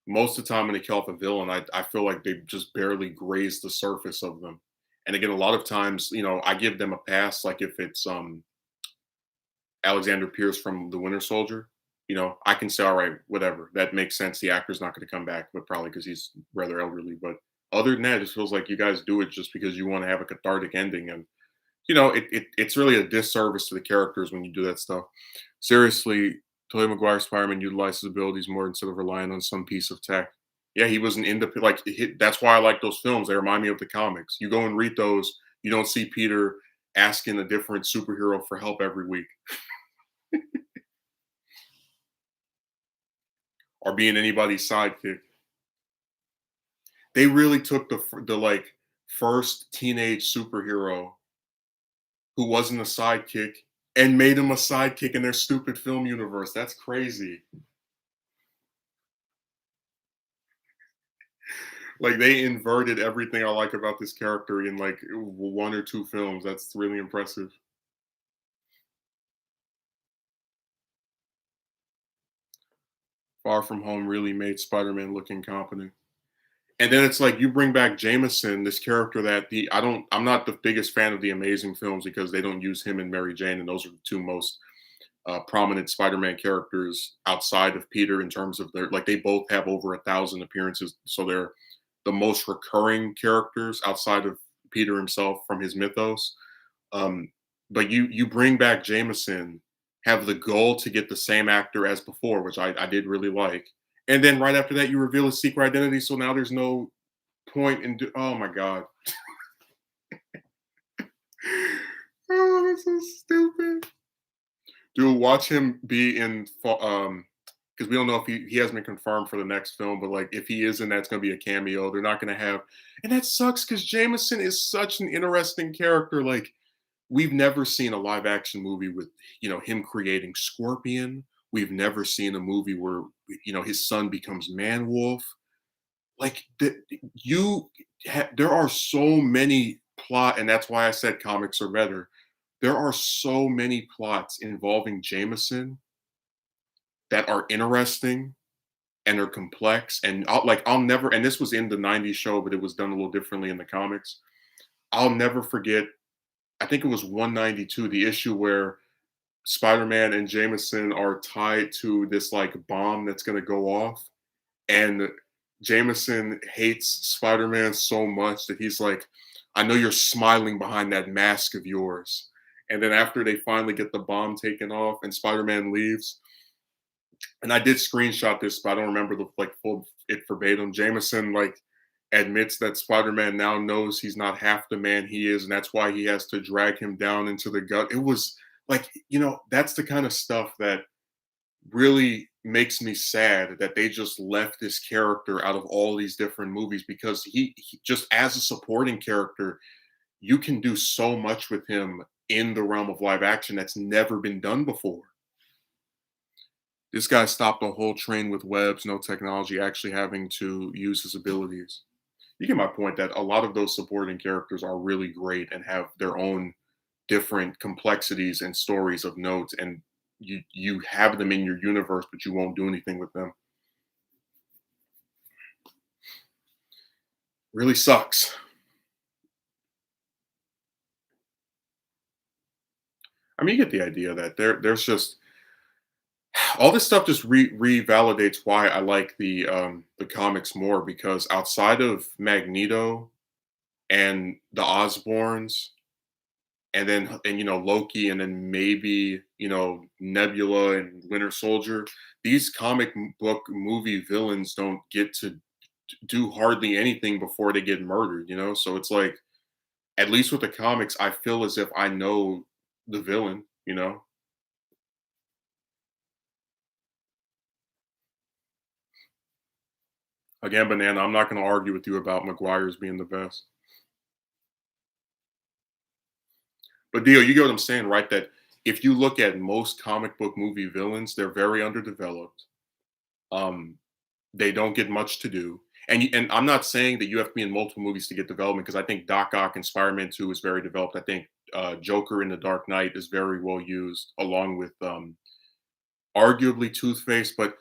most of the time when they kill off a villain, I feel like they just barely graze the surface of them. And again, a lot of times, I give them a pass, like if it's Alexander Pierce from The Winter Soldier, I can say, all right, whatever. That makes sense. The actor's not going to come back, but probably because he's rather elderly. But other than that, it just feels like you guys do it just because you want to have a cathartic ending. And, it's really a disservice to the characters when you do that stuff. Seriously, Tobey Maguire Spider-Man utilized his abilities more instead of relying on some piece of tech. Yeah, he was an independent, that's why I like those films. They remind me of the comics. You go and read those, you don't see Peter asking a different superhero for help every week or being anybody's sidekick. They really took the like first teenage superhero who wasn't a sidekick and made him a sidekick in their stupid film universe. That's crazy. Like they inverted everything I like about this character in like one or two films. That's really impressive. Far From Home really made Spider-Man look incompetent. And then it's like you bring back Jameson, this character that I'm not the biggest fan of the Amazing films because they don't use him and Mary Jane, and those are the two most prominent Spider-Man characters outside of Peter in terms of their, like, they both have over 1,000 appearances, so they're the most recurring characters outside of Peter himself from his mythos. Um, but you bring back Jameson, have the goal to get the same actor as before, which I did really like, and then right after that you reveal his secret identity, so now there's no point in oh my god. Oh, that's so stupid. Dude, watch him be in because we don't know if he hasn't been confirmed for the next film, but like if he is in that's gonna be a cameo. They're not gonna have, and that sucks because Jameson is such an interesting character. Like we've never seen a live action movie with him creating Scorpion. We've never seen a movie where his son becomes Man Wolf. Like there are so many plot, and that's why I said comics are better. There are so many plots involving Jameson that are interesting and are complex. And I'll never, and this was in the '90s show, but it was done a little differently in the comics. I'll never forget. I think it was 192, the issue where Spider-Man and Jameson are tied to this like bomb that's going to go off, and Jameson hates Spider-Man so much that he's like, "I know you're smiling behind that mask of yours." And then after they finally get the bomb taken off and Spider-Man leaves, and I did screenshot this, but I don't remember the like full it verbatim. Jameson like admits that Spider-Man now knows he's not half the man he is, and that's why he has to drag him down into the gut. It was like, that's the kind of stuff that really makes me sad that they just left this character out of all these different movies because he just as a supporting character, you can do so much with him in the realm of live action that's never been done before. This guy stopped a whole train with webs, no technology, actually having to use his abilities. You get my point that a lot of those supporting characters are really great and have their own different complexities and stories of note, and you have them in your universe, but you won't do anything with them. Really sucks. I mean, you get the idea that there's just all this stuff just revalidates why I like the comics more because outside of Magneto and the Osborns and Loki and then maybe Nebula and Winter Soldier, these book movie villains don't get to do hardly anything before they get murdered. So it's like at least with the comics, I feel as if I know the villain. Again, Banana, I'm not going to argue with you about McGuire's being the best. But Dio, you get what I'm saying, right? That if you look at most comic book movie villains, they're very underdeveloped. Um, they don't get much to do. And I'm not saying that you have to be in multiple movies to get development because I think Doc Ock and Spider-Man 2 is very developed. I think Joker in The Dark Knight is very well used, along with arguably Toothface. But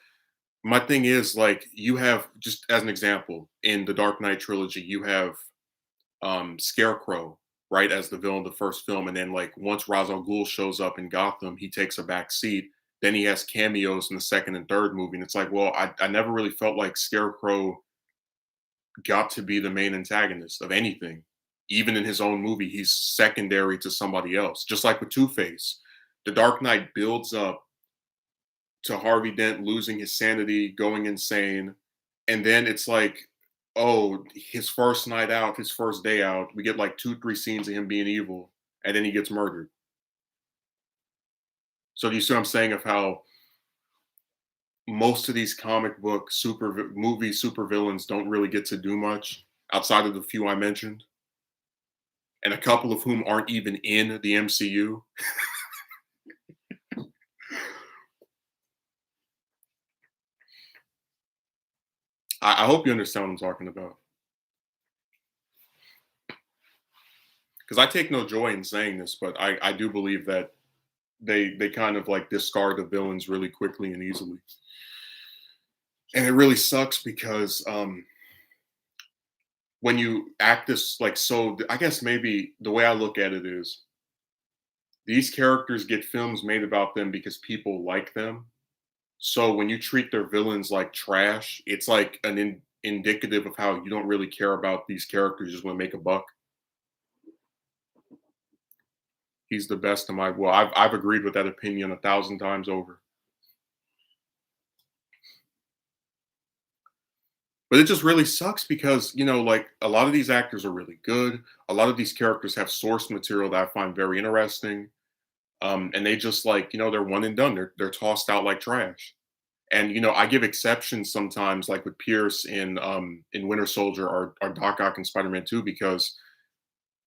my thing is, like, you have just as an example in the Dark Knight trilogy, you have Scarecrow, right, as the villain of the first film, and then like once Ra's al Ghul shows up in Gotham, he takes a back seat. Then he has cameos in the second and third movie, and it's like, well, I never really felt like Scarecrow got to be the main antagonist of anything. Even in his own movie, he's secondary to somebody else. Just like with Two Face, The Dark Knight builds up to Harvey Dent losing his sanity, going insane, and then it's like, oh, his first night out, his first day out, we get like 2, 3 scenes of him being evil, and then he gets murdered. So do you see what I'm saying of how most of these comic book movie super villains don't really get to do much outside of the few I mentioned, and a couple of whom aren't even in the MCU. I hope you understand what I'm talking about. Because I take no joy in saying this, but I do believe that they kind of like discard the villains really quickly and easily. And it really sucks because when you act this like so, I guess maybe the way I look at it is these characters get films made about them because people like them. So when you treat their villains like trash, it's like an indicative of how you don't really care about these characters, you just want to make a buck. He's the best of my well, I've agreed with that opinion 1,000 times over. But it just really sucks because, like a lot of these actors are really good. A lot of these characters have source material that I find very interesting. And they just like, they're one and done. They're tossed out like trash. And I give exceptions sometimes, like with Pierce in Winter Soldier or Doc Ock in Spider-Man 2, because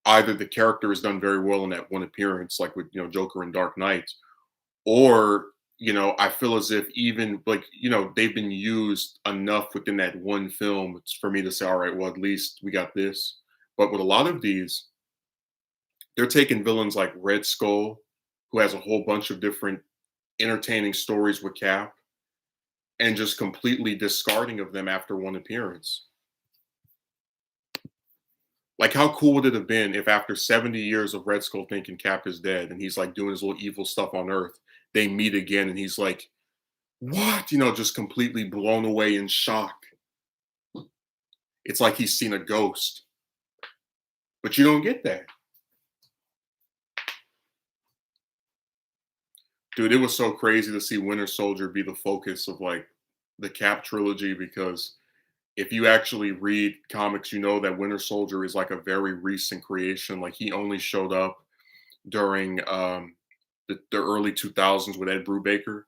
either the character is done very well in that one appearance, like with Joker and Dark Knight, or I feel as if even like they've been used enough within that one film for me to say, all right, well, at least we got this. But with a lot of these, they're taking villains like Red Skull, who has a whole bunch of different entertaining stories with Cap, and just completely discarding of them after one appearance. Like, how cool would it have been if after 70 years of Red Skull thinking Cap is dead and he's like doing his little evil stuff on Earth, they meet again and he's like, what? Just completely blown away in shock. It's like he's seen a ghost. But you don't get that. Dude, it was so crazy to see Winter Soldier be the focus of like the Cap trilogy because if you actually read comics, you know that Winter Soldier is like a very recent creation. Like he only showed up during the early 2000s with Ed Brubaker.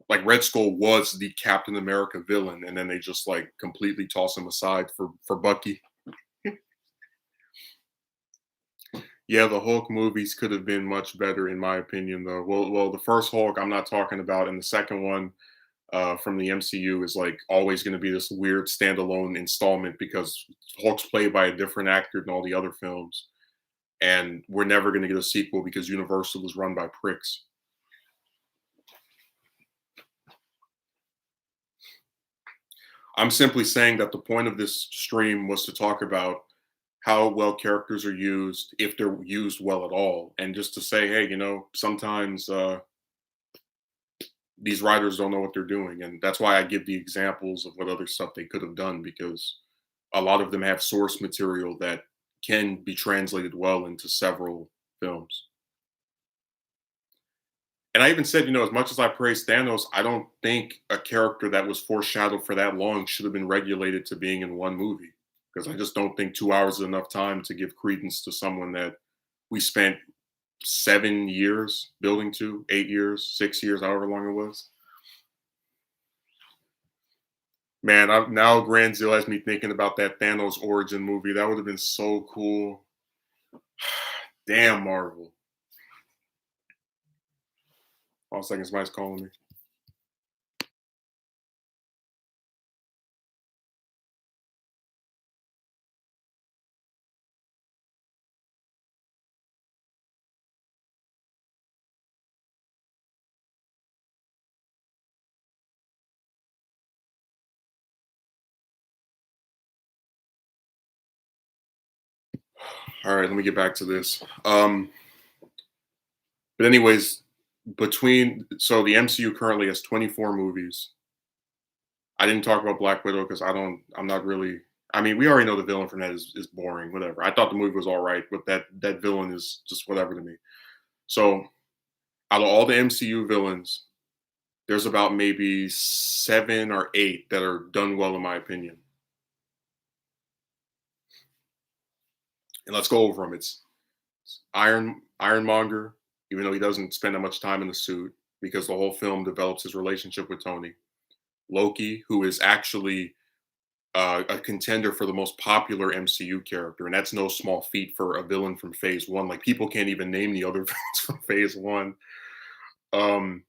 Like Red Skull was the Captain America villain, and then they just like completely toss him aside for Bucky. Yeah, the Hulk movies could have been much better, in my opinion, though. Well, the first Hulk I'm not talking about, and the second one from the MCU is like always going to be this weird standalone installment because Hulk's played by a different actor than all the other films, and we're never going to get a sequel because Universal is run by pricks. I'm simply saying that the point of this stream was to talk about how well characters are used, if they're used well at all, and just to say, hey, sometimes these writers don't know what they're doing, and that's why I give the examples of what other stuff they could have done, because a lot of them have source material that can be translated well into several films. And I even said, as much as I praise Thanos, I don't think a character that was foreshadowed for that long should have been regulated to being in one movie. Because I just don't think 2 hours is enough time to give credence to someone that we spent 7 years building to, 8 years, 6 years, however long it was. Man, now Grand Zeal has me thinking about that Thanos origin movie. That would have been so cool. Damn, Marvel. All seconds, somebody's calling me. All right, let me get back to this. But anyways, the MCU currently has 24 movies. I didn't talk about Black Widow because I'm not really. I mean, we already know the villain from that is boring. Whatever. I thought the movie was all right, but that villain is just whatever to me. So out of all the MCU villains, there's about maybe 7 or 8 that are done well in my opinion. And let's go over them. It's Ironmonger, even though he doesn't spend that much time in the suit, because the whole film develops his relationship with Tony. Loki, who is actually a contender for the most popular MCU character, and that's no small feat for a villain from Phase One. Like, people can't even name the other villains from Phase One. Um,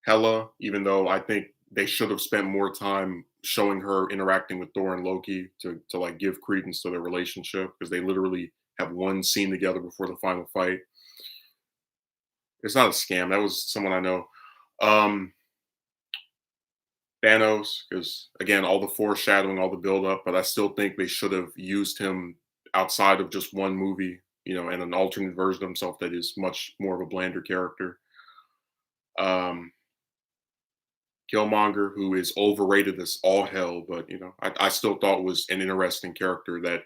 Hela, even though I think they should have spent more time showing her interacting with Thor and Loki to like give credence to their relationship, because they literally have one scene together before the final fight. It's not a scam. That was someone I know. Um, Thanos, because again, all the foreshadowing, all the build up, but I still think they should have used him outside of just one movie, and an alternate version of himself that is much more of a blander character. Um, Killmonger, who is overrated as all hell, but I still thought was an interesting character that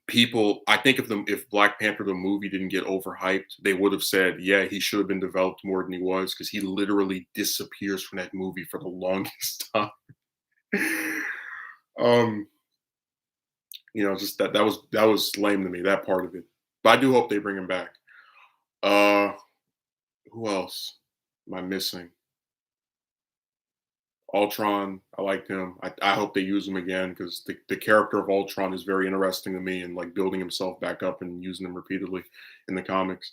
people. I think if Black Panther the movie didn't get overhyped, they would have said, yeah, he should have been developed more than he was, because he literally disappears from that movie for the longest time. um, just that was lame to me, that part of it. But I do hope they bring him back. Uh, who else am I missing? Ultron, I liked him. I hope they use him again, because the character of Ultron is very interesting to me, and like building himself back up and using him repeatedly in the comics.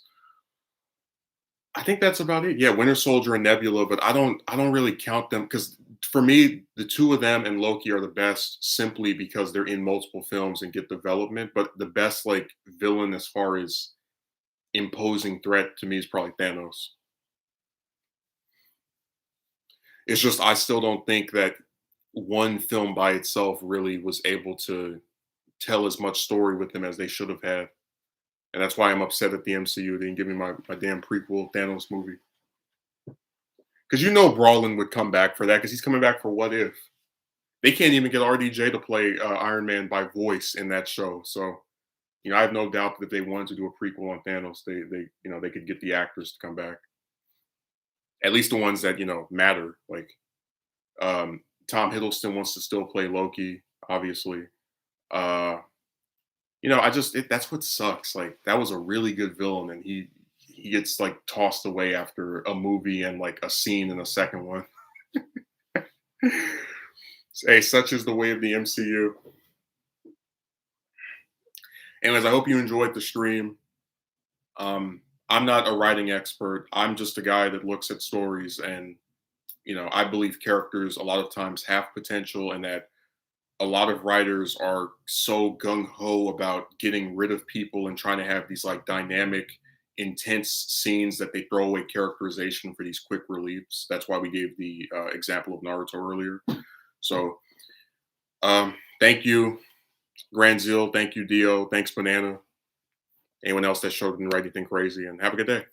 I think that's about it. Yeah, Winter Soldier and Nebula, but I don't really count them, because for me, the two of them and Loki are the best simply because they're in multiple films and get development. But the best like villain as far as imposing threat to me is probably Thanos. It's just I still don't think that one film by itself really was able to tell as much story with him as they should have had. And that's why I'm upset at the MCU. They didn't give me my damn prequel Thanos movie. Because Brolin would come back for that, because he's coming back for What If. They can't even get RDJ to play Iron Man by voice in that show. So, I have no doubt that if they wanted to do a prequel on Thanos, they could get the actors to come back. At least the ones that, matter. Like Tom Hiddleston wants to still play Loki, obviously. Uh, that's what sucks. Like, that was a really good villain, and he gets like tossed away after a movie and like a scene in a second one. Hey, such is the way of the MCU. Anyways, I hope you enjoyed the stream. I'm not a writing expert. I'm just a guy that looks at stories, and I believe characters a lot of times have potential, and that a lot of writers are so gung ho about getting rid of people and trying to have these like dynamic, intense scenes that they throw away characterization for these quick reliefs. That's why we gave the example of Naruto earlier. So, thank you. Grand Zeal, thank you, Dio. Thanks, Banana. Anyone else that showed didn't write anything crazy, and have a good day.